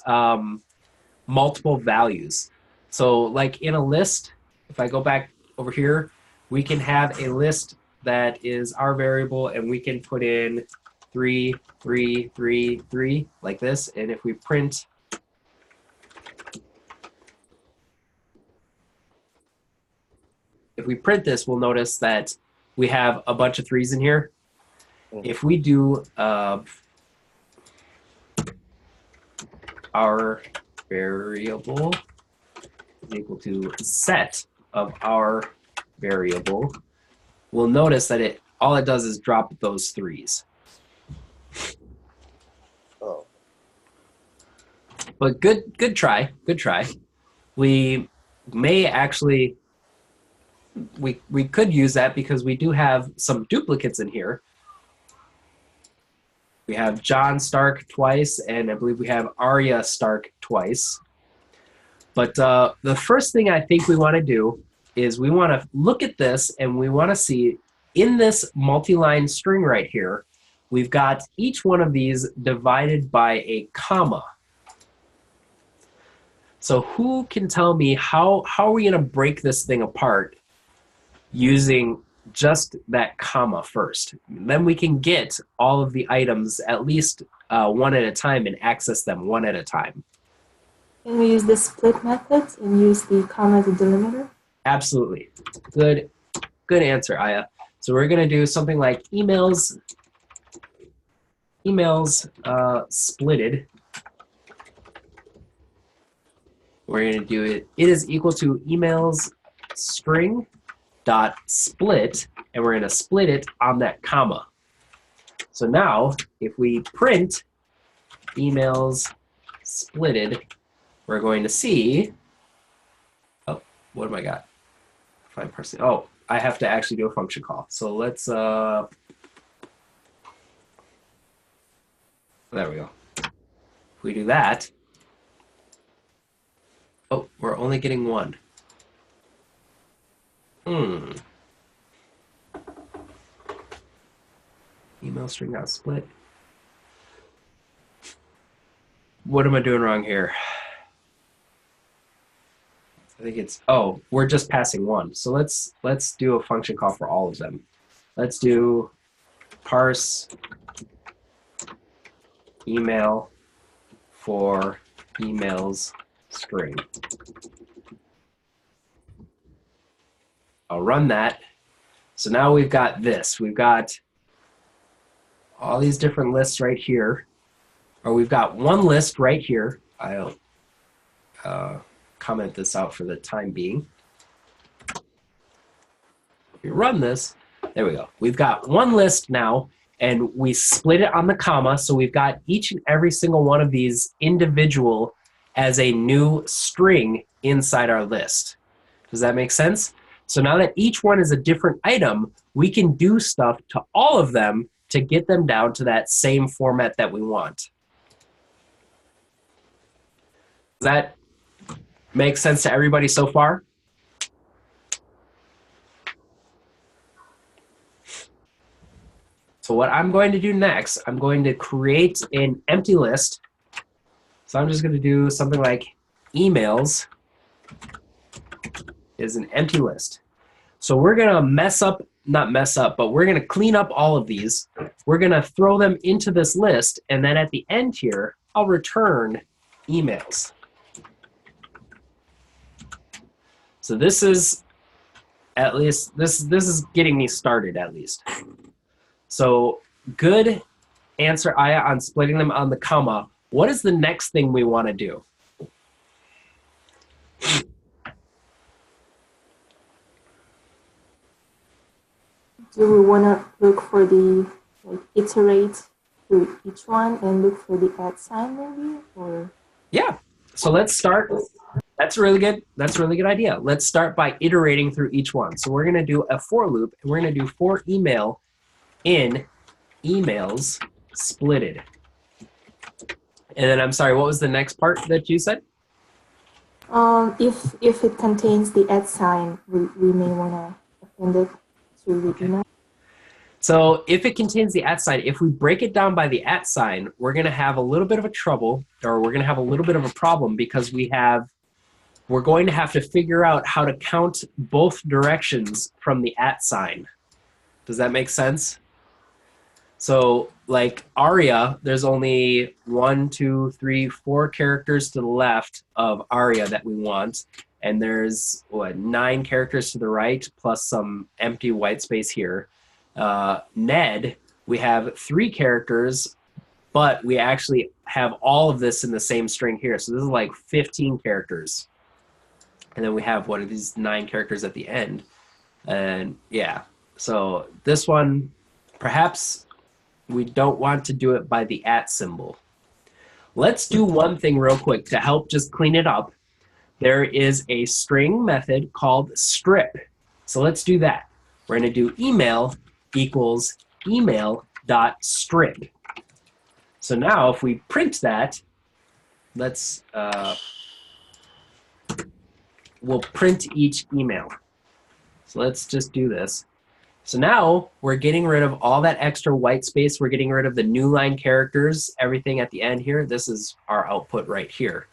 multiple values. So like in a list, if I go back over here, we can have a list that is our variable, and we can put in 3, 3, 3, 3 like this. And if we print this, we'll notice that we have a bunch of 3s in here. If we do our variable is equal to set of our variable, we'll notice that all it does is drop those 3s. Oh. But good try. We may actually, we could use that because we do have some duplicates in here. We have John Stark twice, and I believe we have Arya Stark twice. But the first thing I think we want to do is we want to look at this, and we want to see in this multi-line string right here, we've got each one of these divided by a comma. So who can tell me how are we going to break this thing apart using just that comma first? Then we can get all of the items at least one at a time and access them one at a time. Can we use the split method and use the comma as a delimiter? Absolutely. Good answer, Aya. So we're going to do something like emails splitted. We're going to do it is equal to emails string dot split, and we're going to split it on that comma. So now if we print emails splitted, we're going to see, oh, what have I got? Find person. Oh, I have to actually do a function call. So let's there we go. If we do that, oh, we're only getting one. Email string got split. What am I doing wrong here? I think it's, oh, we're just passing one. So let's do a function call for all of them. Let's do parse email for emails string. I'll run that. So now we've got this. We've got all these different lists right here. Or we've got one list right here. I'll comment this out for the time being. If we run this, there we go. We've got one list now, and we split it on the comma, so we've got each and every single one of these individual as a new string inside our list. Does that make sense? So now that each one is a different item, we can do stuff to all of them to get them down to that same format that we want. Does that make sense to everybody so far? So what I'm going to do next, I'm going to create an empty list. So I'm just going to do something like emails is an empty list. So we're going to not mess up, but we're going to clean up all of these. We're going to throw them into this list, and then at the end here, I'll return emails. So this is at least, this is getting me started at least. So good answer, Aya, on splitting them on the comma. What is the next thing we want to do? Do we want to look for the, like, iterate through each one and look for the @ sign maybe, or? Yeah. So let's start. That's a really good idea. Let's start by iterating through each one. So we're going to do a for loop, and we're going to do for email in emails splitted. And then I'm sorry, what was the next part that you said? If it contains the @ sign, we may want to append it to the email. So if it contains the @ sign, if we break it down by the @ sign, we're going to have a little bit of a trouble, or we're going to have a little bit of a problem, because we're going to have to figure out how to count both directions from the @ sign. Does that make sense? So like Aria, there's only 1, 2, 3, 4 characters to the left of Aria that we want. And there's, what, 9 characters to the right, plus some empty white space here. Ned, we have 3 characters, but we actually have all of this in the same string here. So this is like 15 characters. And then we have, what are these 9 characters at the end? And yeah, so this one, perhaps we don't want to do it by the @ symbol. Let's do one thing real quick to help just clean it up. There is a string method called strip. So let's do that. We're going to do email equals email.strip. So now if we print that, let's we'll print each email. So let's just do this. So now we're getting rid of all that extra white space. We're getting rid of the new line characters, everything at the end here. This is our output right here.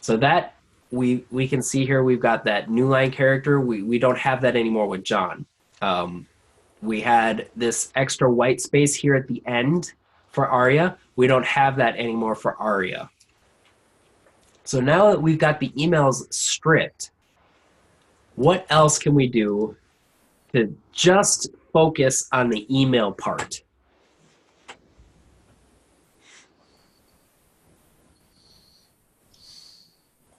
So that we can see here, we've got that new line character. We don't have that anymore with John. We had this extra white space here at the end for Aria. We don't have that anymore for Aria. So now that we've got the emails stripped, what else can we do to just focus on the email part?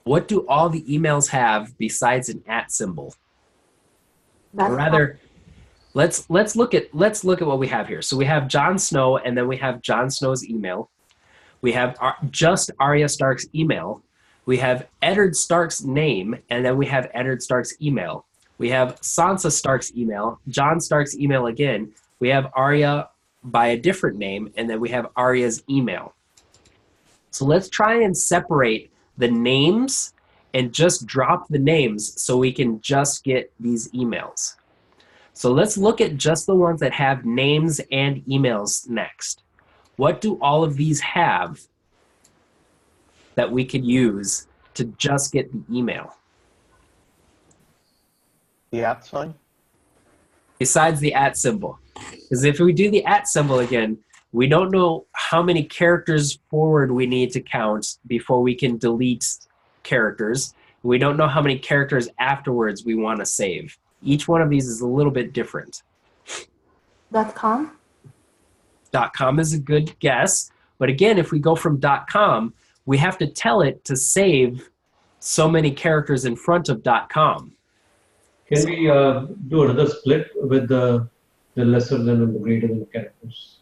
What do all the emails have besides an @ symbol? Or rather, let's look at what we have here. So we have Jon Snow, and then we have Jon Snow's email. We have just Arya Stark's email. We have Eddard Stark's name, and then we have Eddard Stark's email. We have Sansa Stark's email, Jon Stark's email again. We have Arya by a different name, and then we have Arya's email. So let's try and separate the names and just drop the names so we can just get these emails. So let's look at just the ones that have names and emails next. What do all of these have that we could use to just get the email? The @ sign? Besides the @ symbol. Because if we do the @ symbol again, we don't know how many characters forward we need to count before we can delete characters. We don't know how many characters afterwards we want to save. Each one of these is a little bit different. .com? .com is a good guess. But again, if we go from .com, we have to tell it to save so many characters in front of .com. Can we do another split with the lesser than and the greater than characters?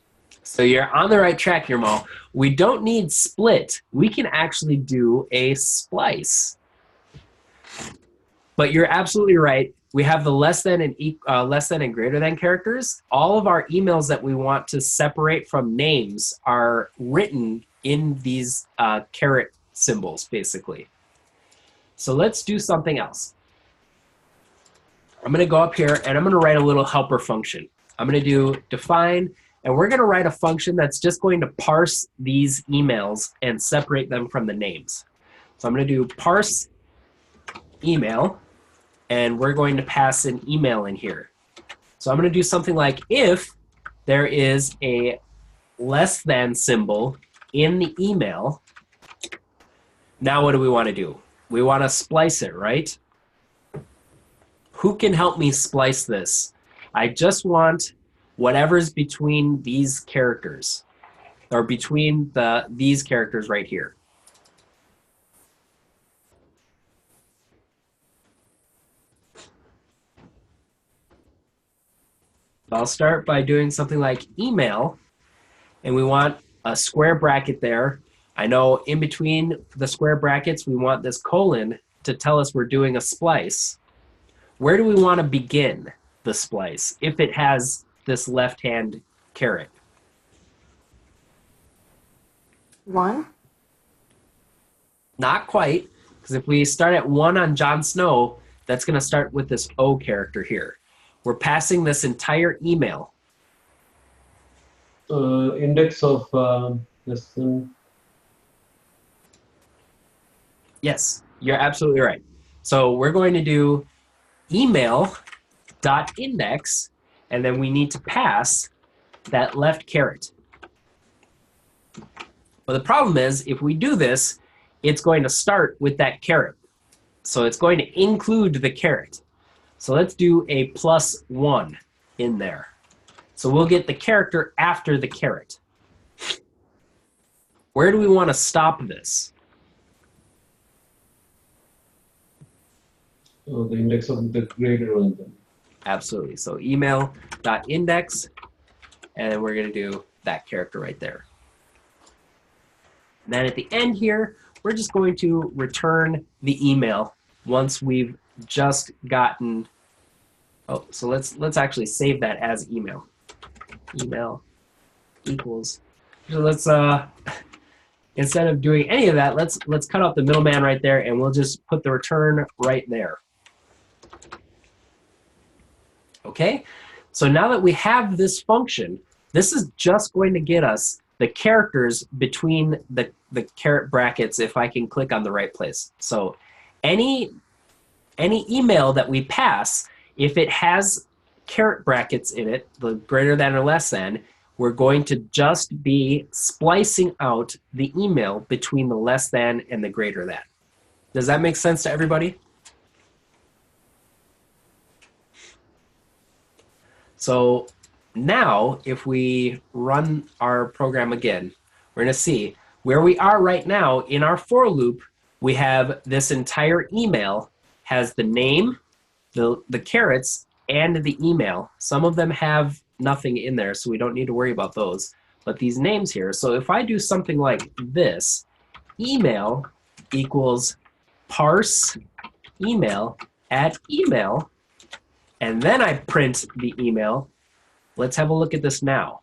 So you're on the right track here, Mo. We don't need split. We can actually do a splice. But you're absolutely right. We have the less than and greater than characters. All of our emails that we want to separate from names are written in these caret symbols, basically. So let's do something else. I'm going to go up here and I'm going to write a little helper function. I'm going to do define, and we're going to write a function that's just going to parse these emails and separate them from the names. So I'm going to do parse email, and we're going to pass an email in here. So I'm going to do something like if there is a less than symbol in the email, now what do we want to do? We want to splice it, right? Who can help me splice this? I just want whatever's between these characters, or between these characters right here. I'll start by doing something like email, and we want a square bracket there. I know in between the square brackets, we want this colon to tell us we're doing a splice. Where do we want to begin the splice if it has this left-hand caret? 1? Not quite, because if we start at 1 on Jon Snow, that's going to start with this O character here. We're passing this entire email. Index of less than. Yes, you're absolutely right. So we're going to do email.index, and then we need to pass that left caret. Well, the problem is, if we do this, it's going to start with that caret. So it's going to include the caret. So let's do a +1 in there. So we'll get the character after the caret. Where do we want to stop this? Oh, the index of the greater one. Then. Absolutely. So email.index, and we're going to do that character right there. And then at the end here, we're just going to return the email once we've just gotten. Oh, so let's actually save that as email. Email equals. So let's instead of doing any of that, let's cut out the middleman right there, and we'll just put the return right there. Okay, so now that we have this function, this is just going to get us the characters between the caret brackets if I can click on the right place. So any email that we pass, if it has caret brackets in it, the greater than or less than, we're going to just be splicing out the email between the less than and the greater than. Does that make sense to everybody? So now, if we run our program again, we're going to see where we are right now in our for loop. We have this entire email has the name, the carets, and the email. Some of them have nothing in there, so we don't need to worry about those. But these names here, so if I do something like this, email equals parse email at email, and then I print the email. Let's have a look at this now.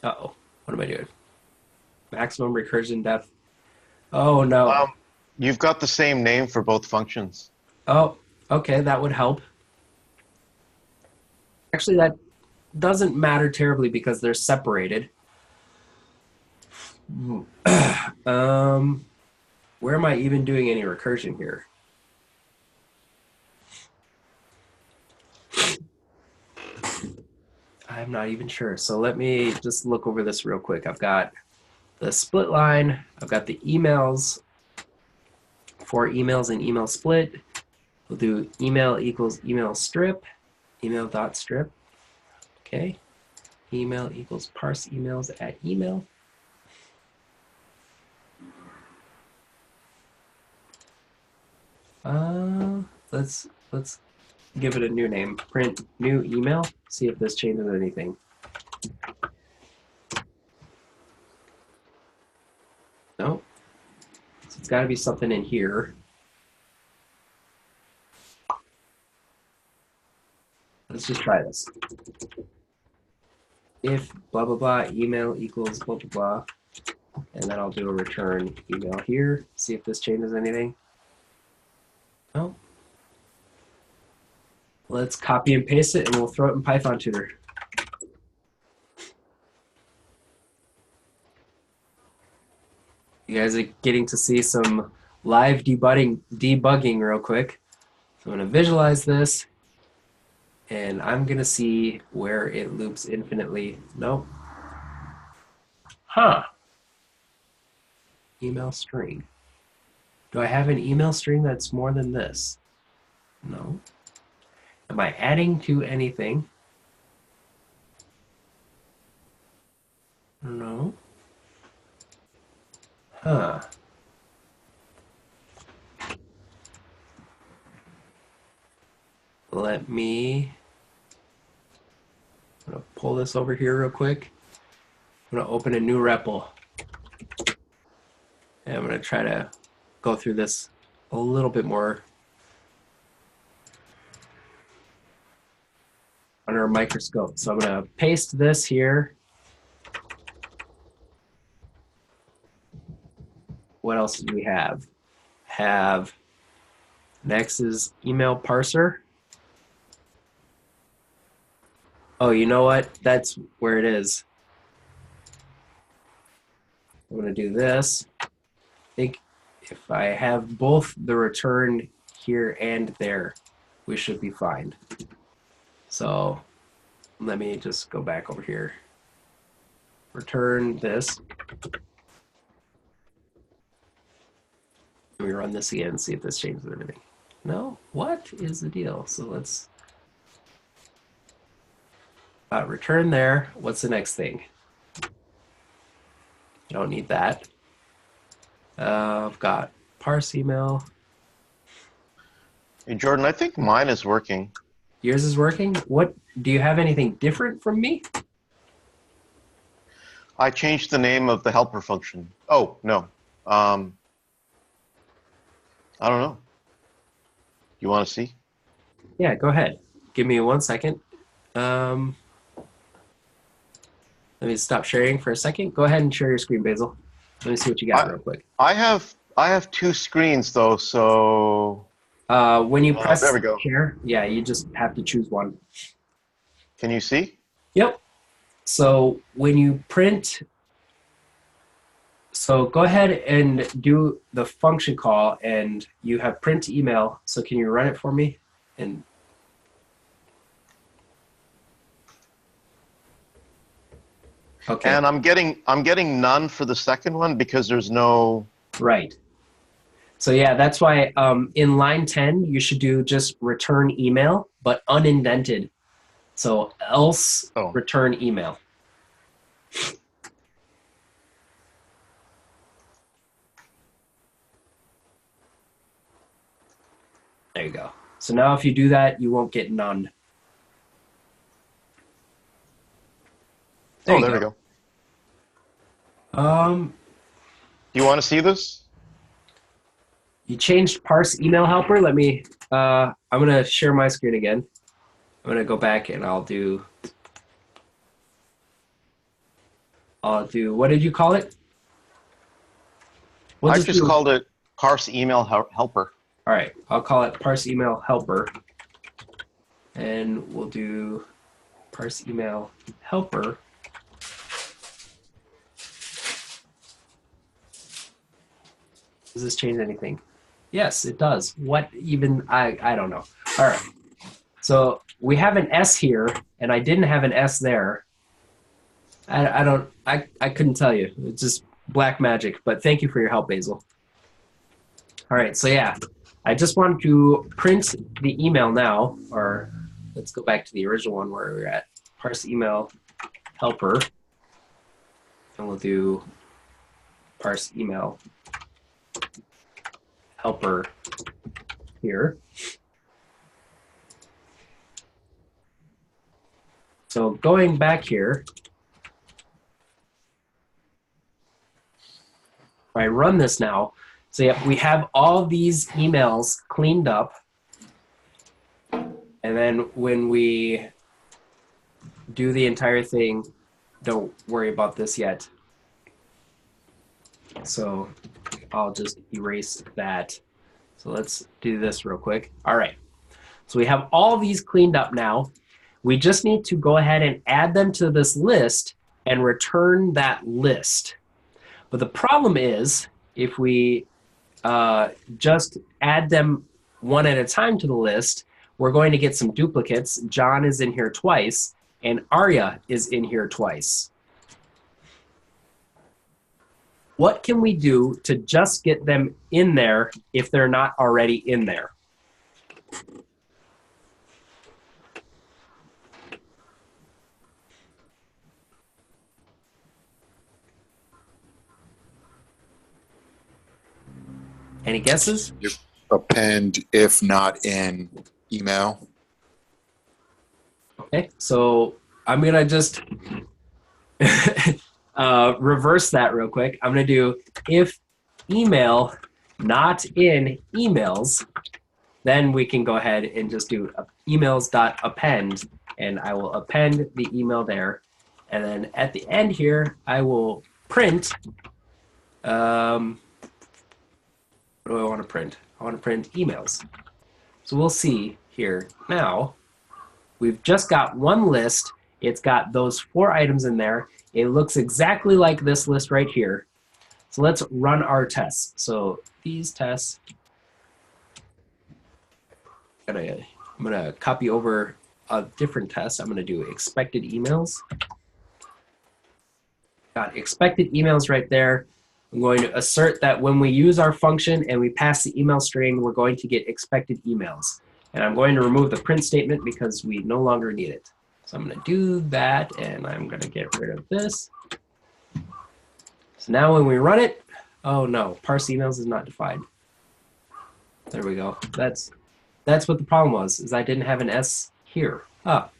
Uh-oh, what am I doing? Maximum recursion depth. Oh no. You've got the same name for both functions. Oh, okay, that would help. Actually, that doesn't matter terribly because they're separated. Where am I even doing any recursion here? I'm not even sure. So let me just look over this real quick. I've got the split line. I've got the emails, 4 emails and email split. We'll do email equals email strip, email dot strip. Okay. Email equals parse emails at email. Let's give it a new name. Print new email. See if this changes anything. No. So it's got to be something in here. Let's just try this. If blah blah blah email equals blah blah blah, and then I'll do a return email here. See if this changes anything. No. Let's copy and paste it, and we'll throw it in Python Tutor. You guys are getting to see some live debugging real quick. So I'm going to visualize this, and I'm going to see where it loops infinitely. Nope. Huh. Email string. Do I have an email string that's more than this? No. Am I adding to anything? No. Huh. I'm gonna pull this over here real quick. I'm gonna open a new REPL. And I'm gonna try to go through this a little bit more under a microscope. So I'm gonna paste this here. What else do we have? Next is email parser. Oh, you know what? That's where it is. I'm going to do this. I think if I have both the return here and there, we should be fine. So let me just go back over here. Return this. Let me run this again and see if this changes anything. No? What is the deal? So let's return there. What's the next thing? I don't need that. I've got parse email. Hey, Jordan, I think mine is working. Yours is working? What? Do you have anything different from me? I changed the name of the helper function. Oh, no. I don't know. You want to see? Yeah, go ahead. Give me 1 second. Let me stop sharing for a second. Go ahead and share your screen, Basil. Let me see what you got real quick. I have 2 screens though, so When you press there we go. share, yeah, you just have to choose one. Can you see? Yep. So when you print, so go ahead and do the function call, and you have print email. So can you run it for me? And okay. And I'm getting none for the second one because there's no. Right. So yeah, that's why in line 10, you should do just return email, but unindented. So else return email. There you go. So now if you do that, you won't get none. There we go. You want to see this? You changed parse email helper. Let me, I'm going to share my screen again. I'm going to go back and I'll do, what did you call it? We'll I've just do- called it parse email helper. All right, I'll call it parse email helper. And we'll do parse email helper. Does this change anything? Yes, it does. What even, I don't know. All right, so we have an S here, and I didn't have an S there. I couldn't tell you. It's just black magic, but thank you for your help, Basil. All right, so yeah, I just wanted to print the email now, or let's go back to the original one where we were at, parse email helper, and we'll do parse email helper here. So going back here, if I run this now, so yeah, we have all these emails cleaned up. And then when we do the entire thing, don't worry about this yet. So I'll just erase that. So let's do this real quick. All right. So we have all these cleaned up now. We just need to go ahead and add them to this list and return that list. But the problem is, if we just add them one at a time to the list, we're going to get some duplicates. John is in here twice, and Arya is in here twice. What can we do to just get them in there if they're not already in there? Any guesses? Append if not in email. Okay, so I'm gonna just reverse that real quick. I'm gonna do if email not in emails, then we can go ahead and just do emails.append, and I will append the email there. And then at the end here, I will print, what do I want to print? I want to print emails. So we'll see here now, we've just got one list. It's got those 4 items in there. It looks exactly like this list right here. So let's run our tests. So these tests, I'm gonna copy over a different test. I'm gonna do expected emails. Got expected emails right there. I'm going to assert that when we use our function and we pass the email string, we're going to get expected emails. And I'm going to remove the print statement because we no longer need it. So I'm going to do that, and I'm going to get rid of this. So now when we run it, oh no, parse emails is not defined. There we go. That's what the problem was, is I didn't have an S here. Ah.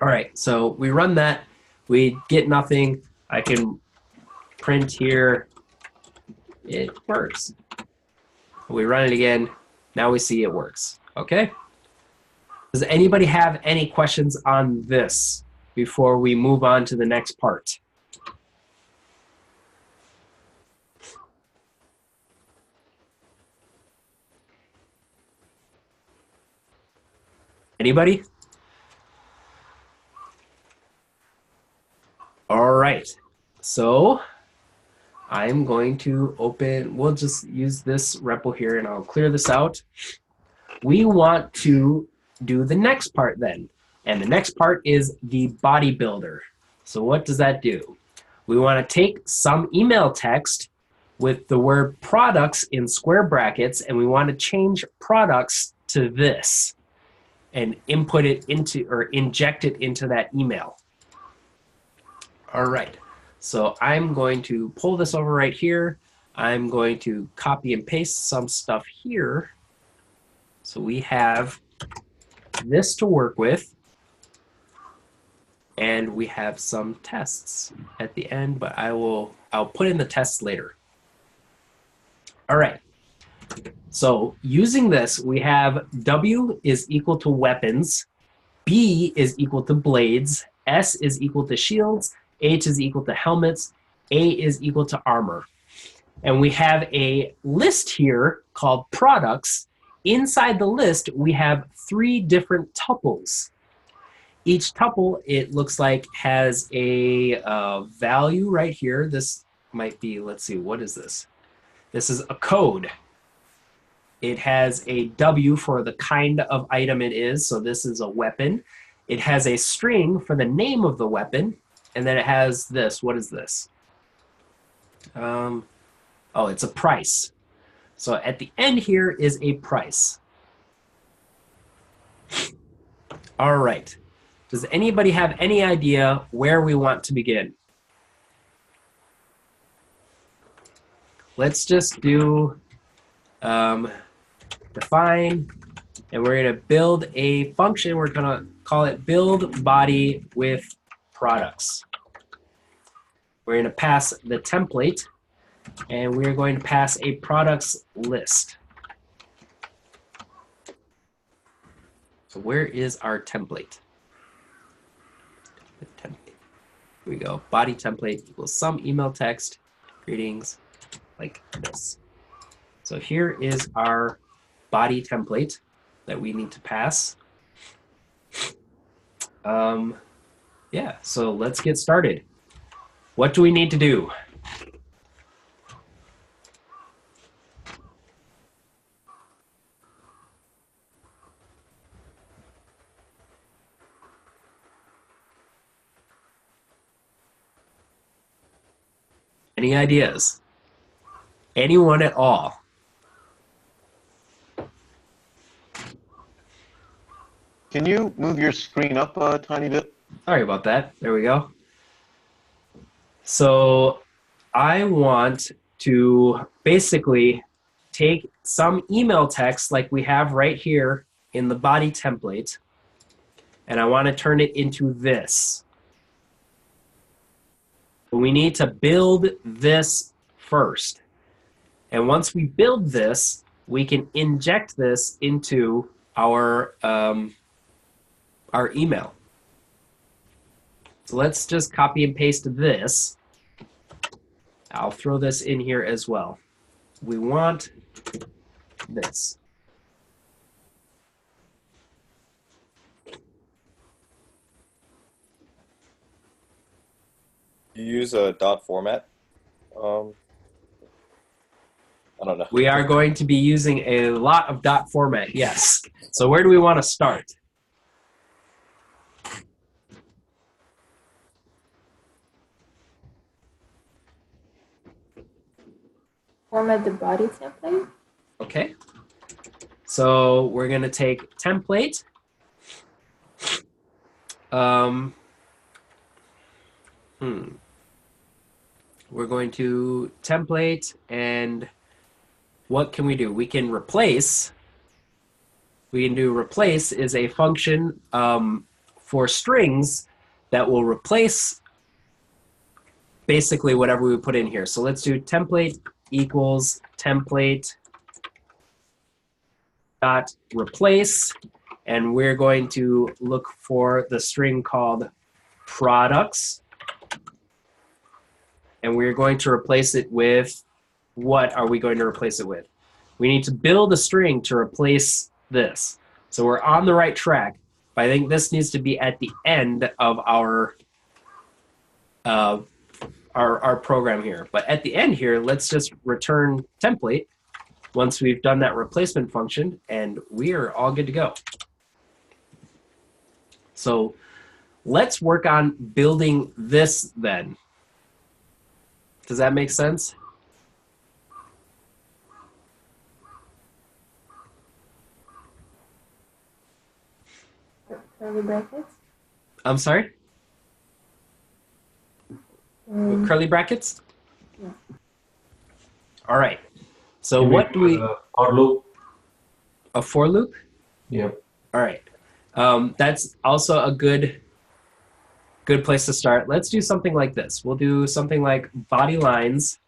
All right, so we run that. We get nothing. I can print here. It works. We run it again. Now we see it works. Okay? Does anybody have any questions on this before we move on to the next part? Anybody? All right. So I'm going to open, we'll just use this REPL here and I'll clear this out. We want to do the next part then. And the next part is the body builder. So what does that do? We want to take some email text with the word products in square brackets, and we want to change products to this and input it into, or inject it into that email. All right. So I'm going to pull this over right here. I'm going to copy and paste some stuff here. So we have this to work with. And we have some tests at the end, but I'll put in the tests later. All right. So using this, we have W is equal to weapons, B is equal to blades, S is equal to shields, H is equal to helmets, A is equal to armor. And we have a list here called products. Inside the list, we have 3 different tuples. Each tuple, it looks like, has a value right here. This might be, let's see, what is this? This is a code. It has a W for the kind of item it is, so this is a weapon. It has a string for the name of the weapon, and then it has this. What is this? Oh, it's a price. So at the end here is a price. All right. Does anybody have any idea where we want to begin? Let's just do define, and we're going to build a function. We're going to call it build body with products. We're going to pass the template, and we're going to pass a products list. So where is our template? Here we go. Body template equals some email text, greetings, like this. So here is our body template that we need to pass. Yeah, so let's get started. What do we need to do? Any ideas? Anyone at all? Can you move your screen up a tiny bit? Sorry about that. There we go. So I want to basically take some email text like we have right here in the body template, and I want to turn it into this. But we need to build this first. And once we build this, we can inject this into our email. So let's just copy and paste this. I'll throw this in here as well. We want this. You use a dot format? I don't know. We are going to be using a lot of dot format, yes. So where do we want to start? Format the body template. Okay. So we're going to take template. We're going to template, and what can we do? We can replace. We can do replace is a function for strings that will replace basically whatever we put in here. So let's do template equals template dot replace, and we're going to look for the string called products, and we're going to replace it with, what are we going to replace it with? We need to build a string to replace this. So we're on the right track, but I think this needs to be at the end of our program here. But at the end here, let's just return template once we've done that replacement function, and we are all good to go. So let's work on building this then. Does that make sense? Curly brackets. I'm sorry? Curly brackets? Yeah. All right. So what do we... For loop. A for loop? Yep. All right. That's also a good place to start. Let's do something like this. We'll do something like body lines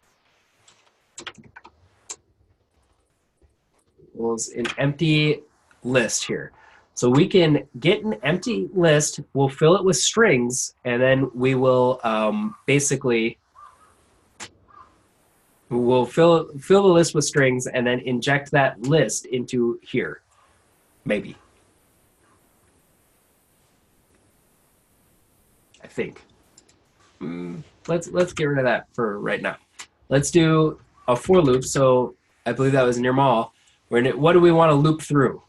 equals an empty list here. So we can get an empty list, we'll fill it with strings, and then we will basically We'll fill the list with strings and then inject that list into here, maybe. I think. Let's get rid of that for right now. Let's do a for loop. So I believe that was near mall. What do we want to loop through?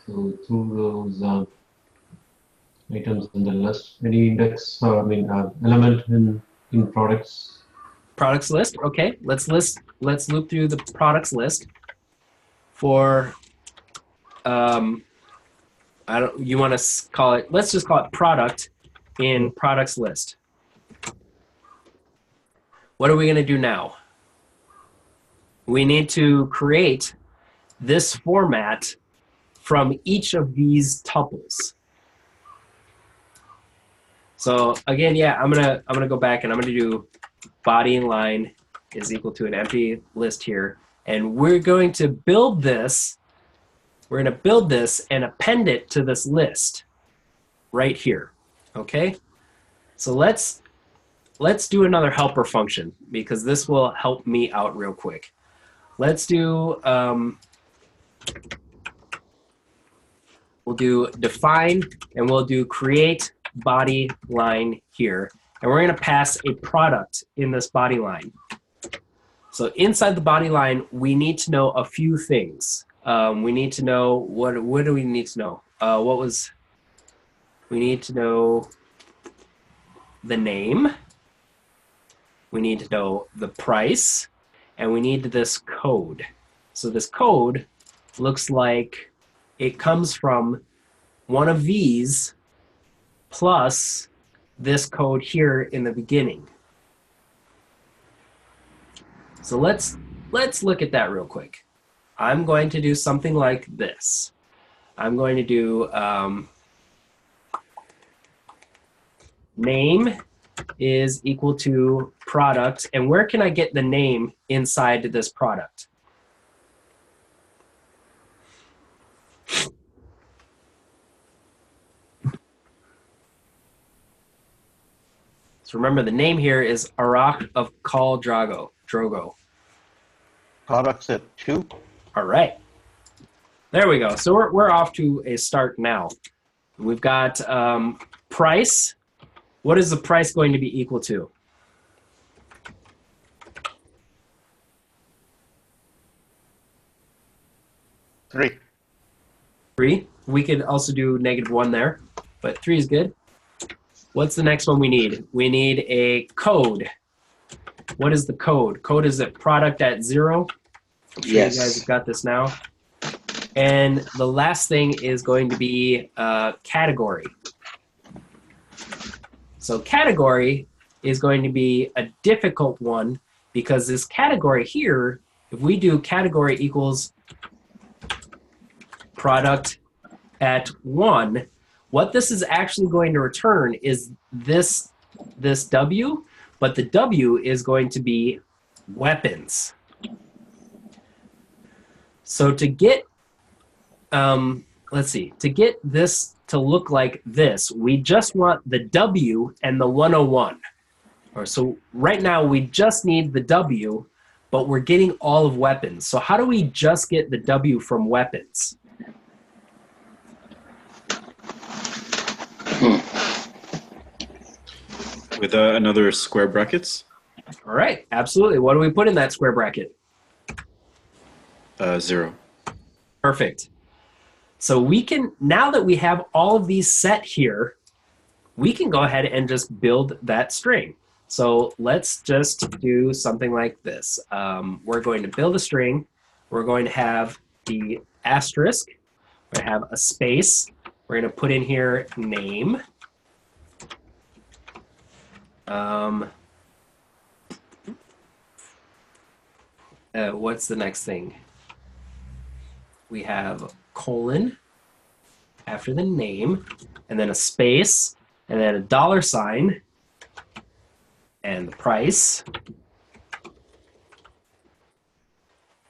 So through those items in the list, any index, element in products. Products list. Okay, let's loop through the products list for you want to call it, let's just call it product in products list. What are we going to do now? We need to create this format from each of these tuples. So again, yeah, I'm gonna go back and I'm gonna do body line is equal to an empty list here, and we're going to build this. We're going to build this and append it to this list right here. Okay, so let's do another helper function because this will help me out real quick. Let's do we'll do define and we'll do create body line here, and we're going to pass a product in this body line. So inside the body line, we need to know a few things. We need to know what do we need to know? We need to know the name. We need to know the price, and we need this code. So this code looks like it comes from one of these plus this code here in the beginning. So let's look at that real quick. I'm going to do something like this. I'm going to do name is equal to product, and where can I get the name inside this product? So remember, the name here is Arak of Khal Drogo. Products at 2. All right. There we go. So we're off to a start now. We've got price. What is the price going to be equal to? 3. 3. We could also do -1 there, but 3 is good. What's the next one we need? We need a code. What is the code? Code is at product at 0. I'm sure Yes. you guys have got this now. And the last thing is going to be category. So category is going to be a difficult one because this category here, if we do category equals product at 1, what this is actually going to return is this W, but the W is going to be weapons. So to get, let's see, to get this to look like this, we just want the W and the 101. So right now we just need the W, but we're getting all of weapons. So how do we just get the W from weapons? With another square brackets? All right, absolutely. What do we put in that square bracket? 0. Perfect. So we can, now that we have all of these set here, we can go ahead and just build that string. So let's just do something like this. We're going to build a string. We're going to have the asterisk. We're going to have a space. We're going to put in here name. What's the next thing? We have colon after the name, and then a space, and then a $sign, and the price.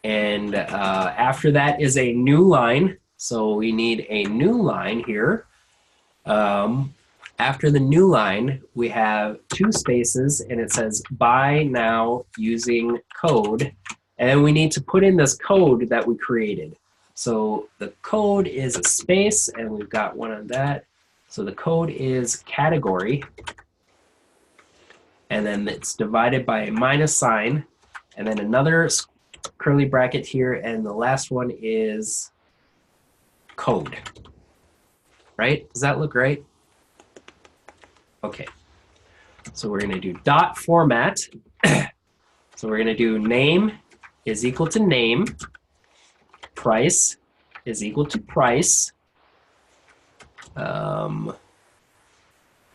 And after that is a new line. So we need a new line here. After the new line, we have 2 spaces, and it says buy now using code. And then we need to put in this code that we created. So the code is a space, and we've got one on that. So the code is category. And then it's divided by a minus sign. And then another curly bracket here. And the last one is code. Right? Does that look right? Okay. So we're going to do dot format. So we're going to do name is equal to name. Price is equal to price.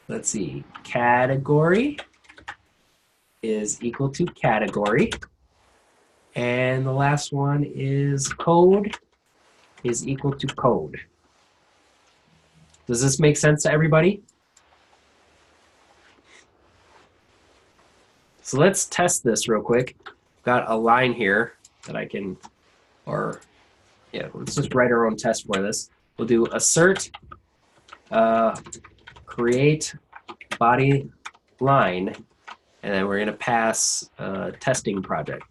Let's see. Category is equal to category. And the last one is code is equal to code. Does this make sense to everybody? So let's test this real quick. Got a line here that I can, let's just write our own test for this. We'll do assert create body line, and then we're going to pass testing product.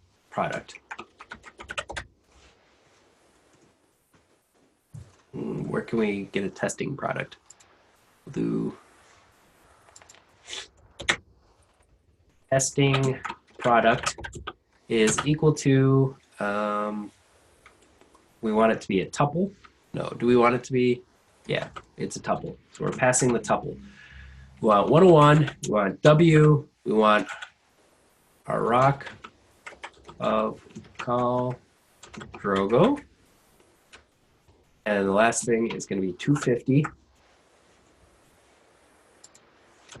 Where can we get a testing product? We'll do testing product is equal to, we want it to be a tuple. No, do we want it to be? Yeah, it's a tuple. So we're passing the tuple. We want 101, we want W, we want our rock of call Drogo. And the last thing is going to be 250.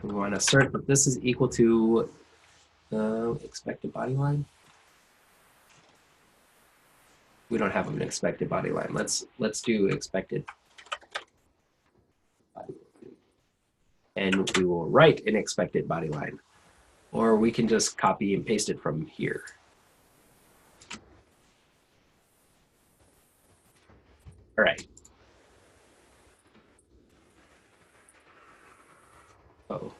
We want to assert that this is equal to expected body line. We don't have an expected body line. Let's do expected body line. And we will write an expected body line. Or we can just copy and paste it from here. All right. Oh.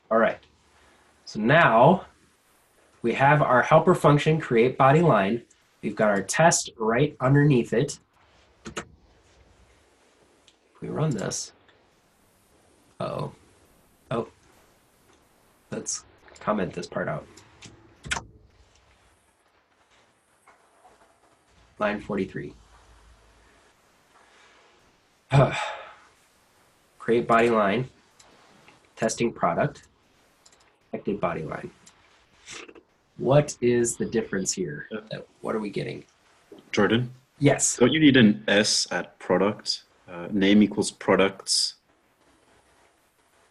All right. So now we have our helper function create body line. We've got our test right underneath it. We run this. Oh, let's comment this part out. Line 43. Create body line, testing product, expected body line. What is the difference here? What are we getting? Jordan? Yes. Don't you need an S at product? Name equals products.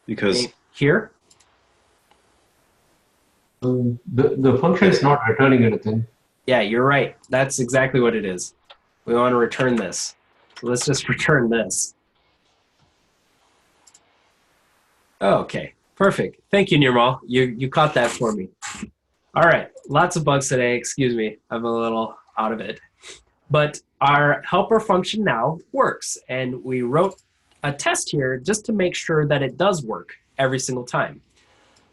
Because here? The function is not returning anything. Yeah, you're right. That's exactly what it is. We want to return this. So let's just return this. Okay, perfect. Thank you, Nirmal. You caught that for me. All right, lots of bugs today. Excuse me, I'm a little out of it. But our helper function now works, and we wrote a test here just to make sure that it does work every single time.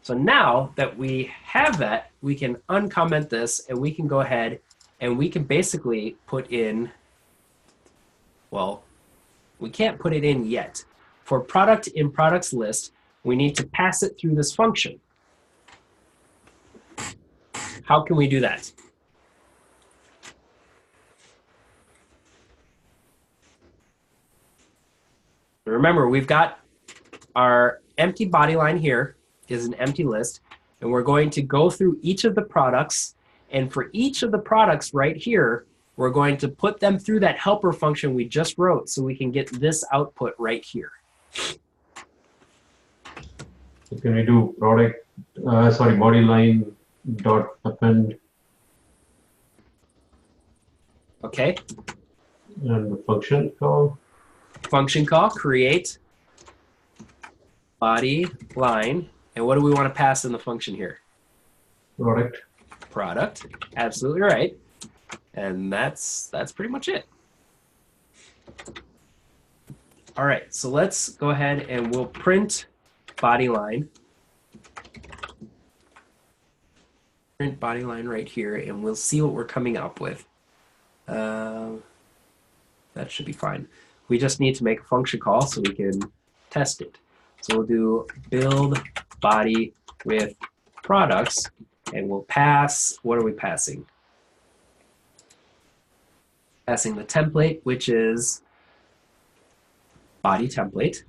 So now that we have that, we can uncomment this, and we can go ahead and we can basically put in, well, we can't put it in yet. For product in products list, we need to pass it through this function. How can we do that? Remember, we've got our empty body line here is an empty list, and we're going to go through each of the products, and for each of the products right here, we're going to put them through that helper function we just wrote so we can get this output right here. So can we do product, body line dot append? Okay. And the function call? Function call, create body line, And what do we want to pass in the function here? Product. Product. Absolutely right. And that's pretty much it. All right, so let's go ahead and we'll print body line. Print body line right here, and we'll see what we're coming up with. That should be fine. We just need to make a function call so we can test it. So we'll do build body with products, and we'll pass, what are we passing? Passing the template, which is body template.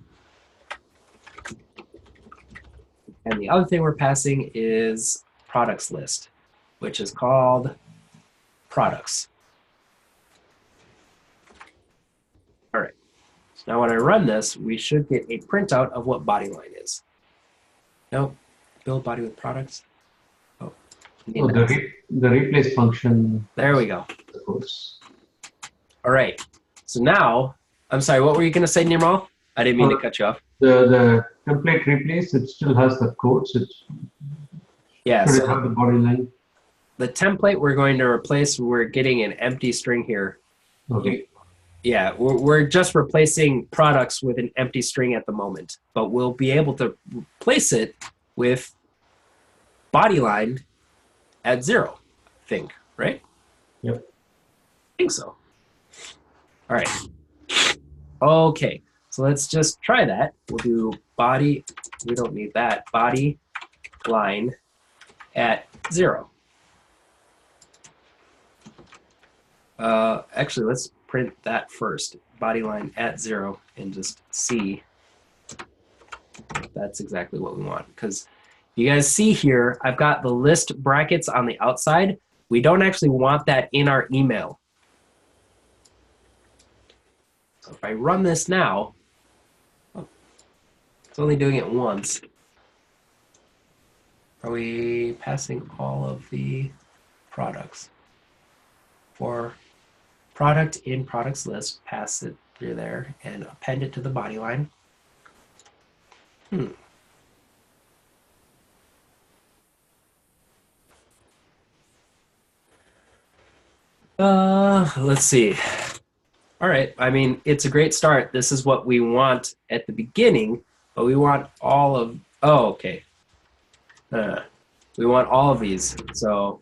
And the other thing we're passing is products list, which is called products. All right, so now when I run this, we should get a printout of what body line is. Nope, build body with products. Oh, the replace function. There we go. Of course. All right, so now, I'm sorry, what were you going to say, Nirmal? I didn't mean to cut you off. The template replace, it still has the quotes. Yeah, should so it have the body line? the template we're going to replace, we're getting an empty string here. Okay. Yeah, we're just replacing products with an empty string at the moment, but we'll be able to replace it with body line at 0, I think, right? Yep. I think so. All right. Okay, so let's just try that. We'll do body, we don't need that, body line at 0. Actually, let's print that first, body line at 0, and just see if that's exactly what we want. Because you guys see here, I've got the list brackets on the outside. We don't actually want that in our email. So if I run this now, oh, it's only doing it once. Are we passing all of the products? For product in products list, pass it through there and append it to the body line. Let's see. All right, I mean, it's a great start. This is what we want at the beginning, but we want all of, oh, okay. We want all of these, so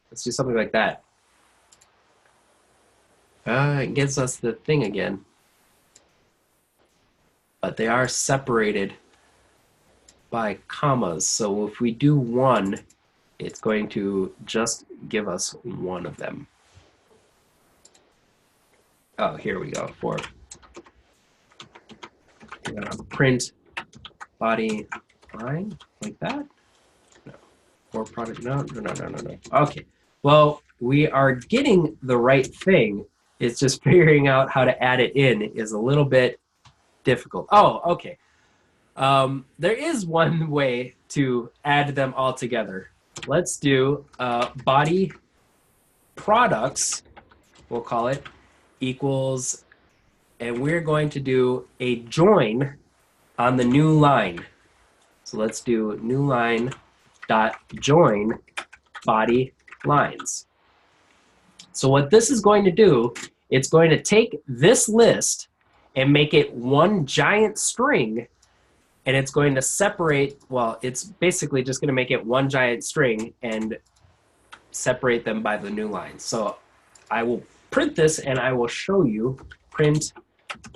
let's do something like that. It gives us the thing again. But they are separated by commas, so if we do 1, it's going to just give us one of them. Oh, here we go. For we're gonna print body line like that. No. For product, no. Okay. Well, we are getting the right thing. It's just figuring out how to add it in is a little bit difficult. Oh, okay. There is one way to add them all together. Let's do body products, we'll call it, equals, and we're going to do a join on the new line. So let's do new line dot join body lines. So what this is going to do, it's going to take this list and make it one giant string, and it's going to separate, well, it's basically just going to make it one giant string and separate them by the new line. So I will print this and I will show you print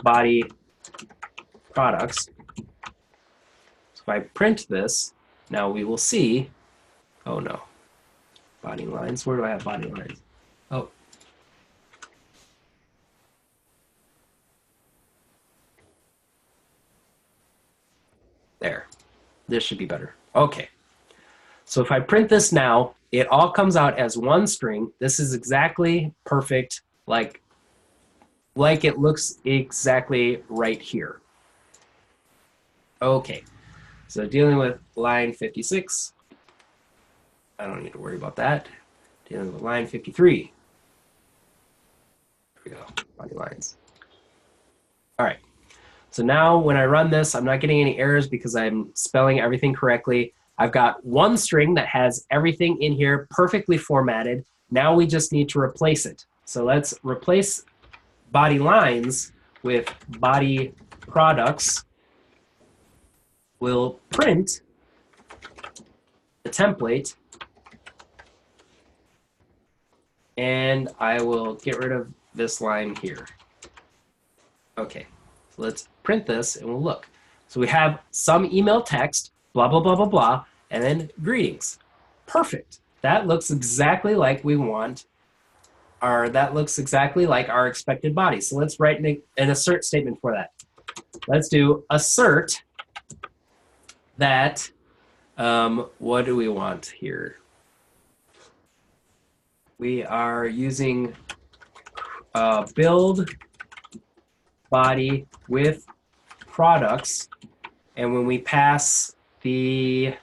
body products. So if I print this, now we will see, oh no, body lines, where do I have body lines? Oh. There, this should be better. Okay, so if I print this now, it all comes out as one string. This is exactly perfect, like it looks exactly right here. Okay, so dealing with line 56, I don't need to worry about that. Dealing with line 53. There we go, body lines. All right, So now when I run this, I'm not getting any errors because I'm spelling everything correctly. I've got one string that has everything in here perfectly formatted. Now we just need to replace it. So let's replace body lines with body products. We'll print the template, and I will get rid of this line here. Okay, so let's print this and we'll look. So we have some email text, blah, blah, blah, blah, blah, and then greetings. Perfect. That looks exactly like we want, or that looks exactly like our expected body. So let's write an assert statement for that. Let's do assert that, what do we want here? We are using build body with products, and when we pass the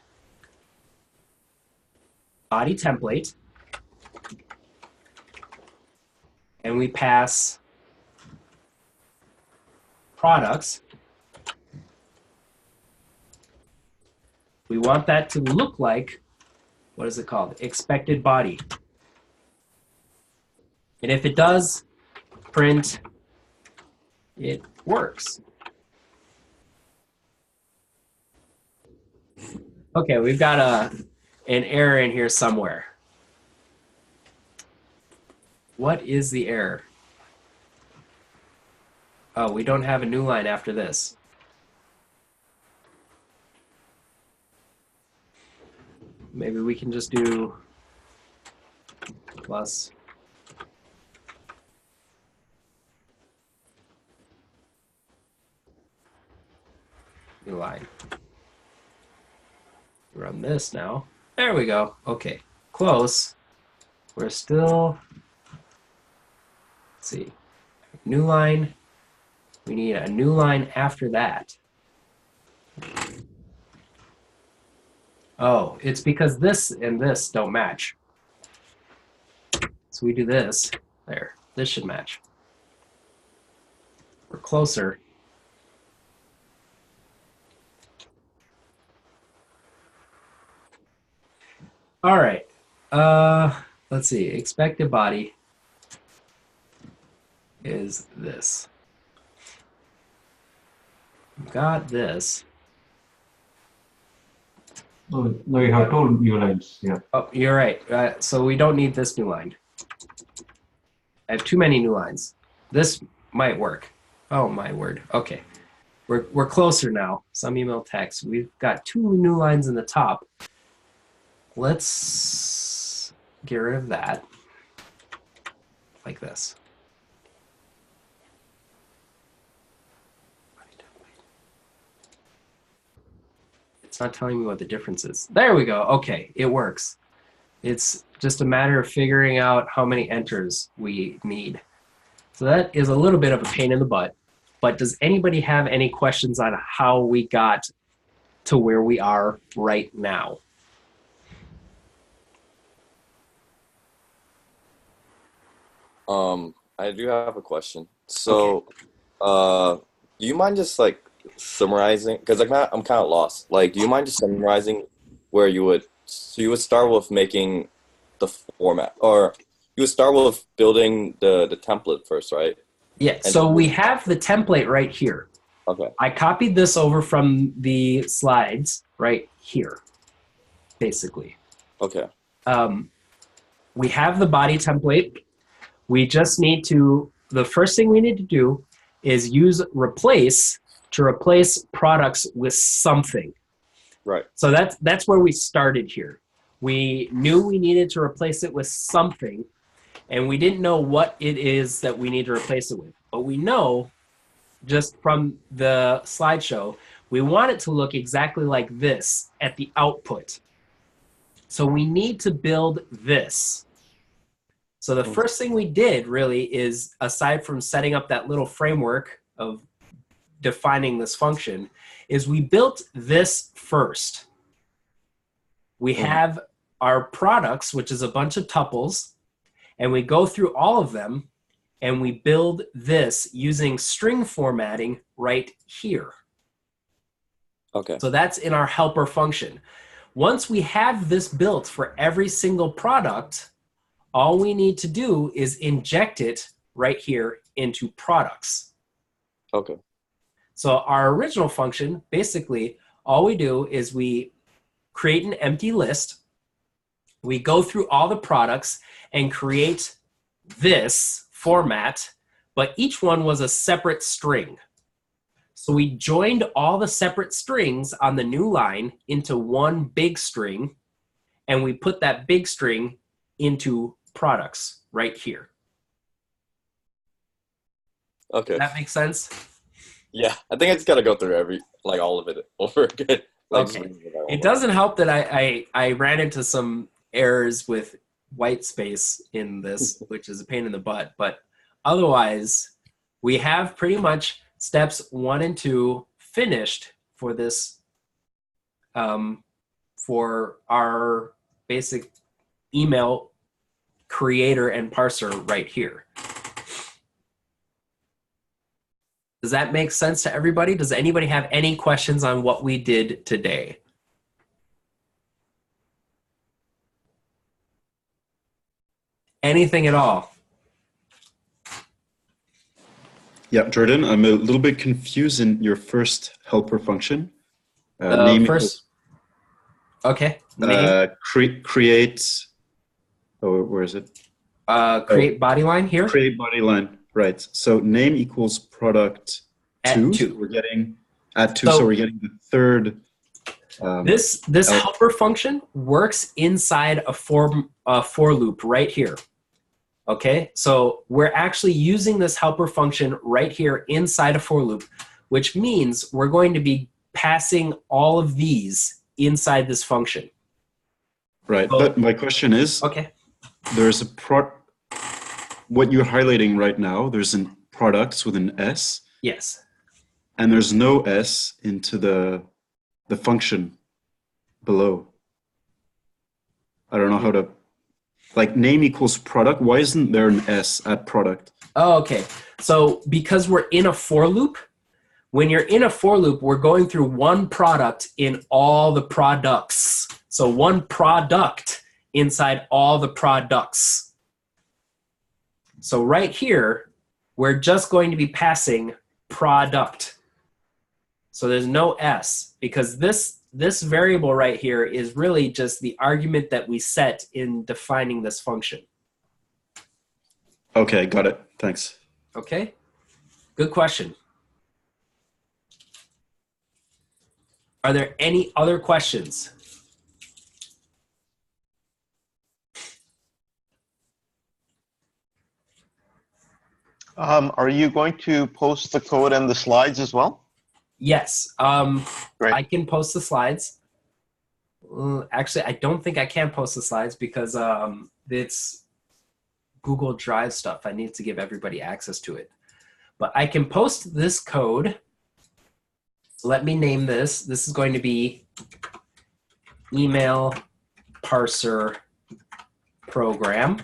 body template and we pass products, we want that to look like, what is it called? Expected body. And if it does, print it works. Okay, we've got an error in here somewhere. What is the error? Oh, we don't have a new line after this. Maybe we can just do plus. New line. Run this now. There we go. Okay, close. We're still, let's see, new line. We need a new line after that. Oh, it's because this and this don't match. So we do this. There, this should match. We're closer. All right, let's see, expected body is this. Got this. Oh, no, you have two new lines. Yeah. Oh, you're right. So we don't need this new line. I have too many new lines. This might work. Oh my word. Okay, we're closer now. Some email text. We've got two new lines in the top. Let's get rid of that, like this. It's not telling me what the difference is. There we go. Okay, it works. It's just a matter of figuring out how many enters we need. So that is a little bit of a pain in the butt, but does anybody have any questions on how we got to where we are right now? I do have a question. So, do you mind just like summarizing? Because I'm kind of lost. Like, do you mind just summarizing where you would? So you would start with making the format, or you would start with building the template first, right? Yeah. And so we have the template right here. Okay. I copied this over from the slides right here, basically. Okay. We have the body template. We just need to, the first thing we need to do is use replace to replace products with something. Right. So that's where we started here. We knew we needed to replace it with something, and we didn't know what it is that we need to replace it with. But we know, just from the slideshow, we want it to look exactly like this at the output. So we need to build this. So the first thing we did really is, aside from setting up that little framework of defining this function, is we built this first. We have our products, which is a bunch of tuples, and we go through all of them, and we build this using string formatting right here. Okay. So that's in our helper function. Once we have this built for every single product, all we need to do is inject it right here into products. Okay. So our original function, basically, all we do is we create an empty list. We go through all the products and create this format, but each one was a separate string. So we joined all the separate strings on the new line into one big string, and we put that big string into products right here. Okay. Does that make sense? Yeah, I think I just gotta go through all of it over again. Okay. It doesn't help that I ran into some errors with white space in this, which is a pain in the butt, but otherwise we have pretty much steps 1 and 2 finished for this, for our basic email creator and parser right here. Does that make sense to everybody? Does anybody have any questions on what we did today? Anything at all? Yeah, Jordan, I'm a little bit confused in your first helper function. Name First, okay. Name. Create. Oh, where is it? Create body line here. Create body line. Right. So name equals product At 2. 2. So we're getting at 2. So we're getting the third. This helper function works inside a for loop right here. Okay, so we're actually using this helper function right here inside a for loop, which means we're going to be passing all of these inside this function. Right, So, but my question is, okay, there's a what you're highlighting right now, there's an products with an S. Yes. And there's no S into the function below. I don't know how to, like name equals product. Why isn't there an S at product? Oh, okay. So because we're in a for loop, when you're in a for loop, we're going through one product in all the products. So one product inside all the products. So right here, we're just going to be passing product. So there's no S because this variable right here is really just the argument that we set in defining this function. Okay, got it. Thanks. Okay, good question. Are there any other questions? Are you going to post the code and the slides as well? Yes, Great. I can post the slides. Actually, I don't think I can post the slides because it's Google Drive stuff. I need to give everybody access to it. But I can post this code. So let me name this. This is going to be email parser program.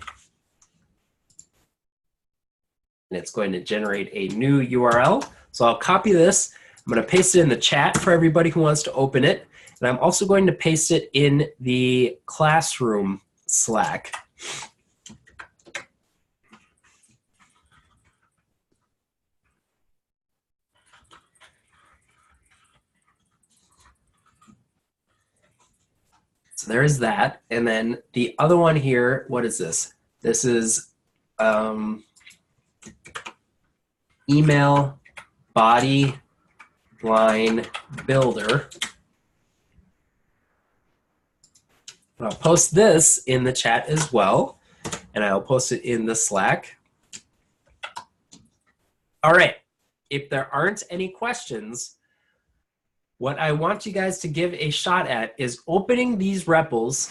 And it's going to generate a new URL. So I'll copy this. I'm going to paste it in the chat for everybody who wants to open it. And I'm also going to paste it in the classroom Slack. So there is that. And then the other one here, what is this? This is email body line builder. I'll post this in the chat as well, and I'll post it in the Slack. All right, if there aren't any questions, what I want you guys to give a shot at is opening these REPLs,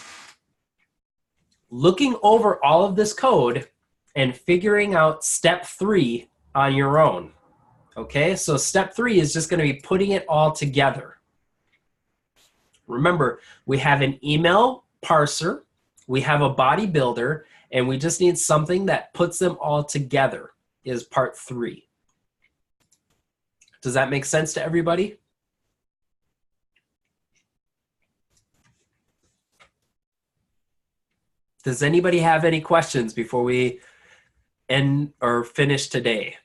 looking over all of this code, and figuring out step 3 on your own. Okay, so step 3 is just going to be putting it all together. Remember, we have an email parser, we have a body builder, and we just need something that puts them all together. is part 3. Does that make sense to everybody? Does anybody have any questions before we end or finish today?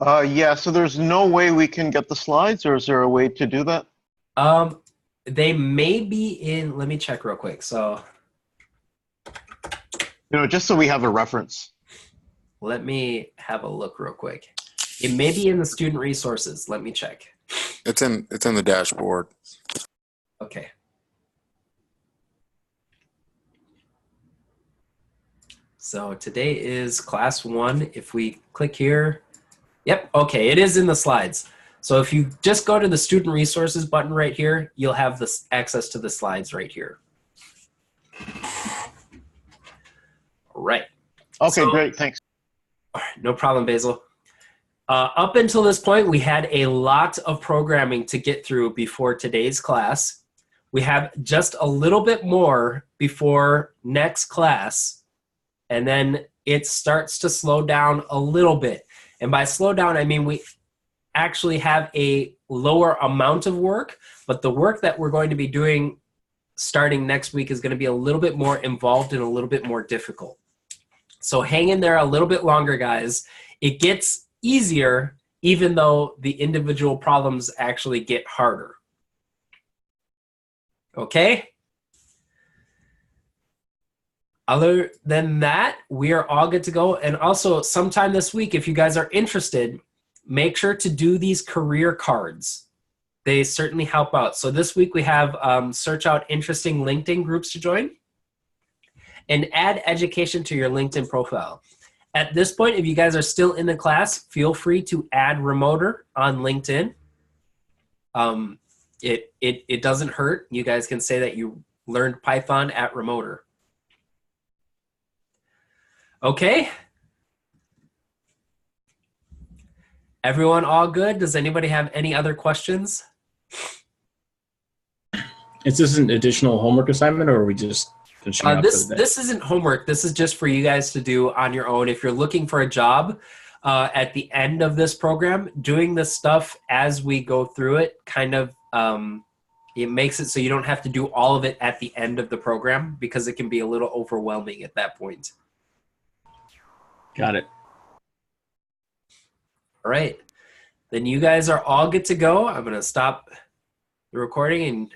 Yeah, so there's no way we can get the slides, or is there a way to do that? They may be in, let me check real quick. So, Just so we have a reference. let me have a look real quick. It may be in the student resources. Let me check. It's in the dashboard. Okay. So today is class 1. If we click here, yep, okay, it is in the slides. So if you just go to the student resources button right here, you'll have this access to the slides right here. All right. Okay, So, great, thanks. no problem, Basil. Up until this point, we had a lot of programming to get through before today's class. We have just a little bit more before next class, and then it starts to slow down a little bit. And by slow down, I mean we actually have a lower amount of work, but the work that we're going to be doing starting next week is going to be a little bit more involved and a little bit more difficult. So hang in there a little bit longer, guys. It gets easier even though the individual problems actually get harder. Okay? Other than that, we are all good to go. And also, sometime this week, if you guys are interested, make sure to do these career cards. They certainly help out. So this week we have search out interesting LinkedIn groups to join and add education to your LinkedIn profile. At this point, if you guys are still in the class, feel free to add rmotr on LinkedIn. It doesn't hurt. You guys can say that you learned Python at rmotr. Okay. Everyone all good? Does anybody have any other questions? Is this an additional homework assignment, or are we just finishing up for the day? This isn't homework. This is just for you guys to do on your own. If you're looking for a job at the end of this program, doing this stuff as we go through it kind of it makes it so you don't have to do all of it at the end of the program because it can be a little overwhelming at that point. Got it. All right. Then you guys are all good to go. I'm going to stop the recording and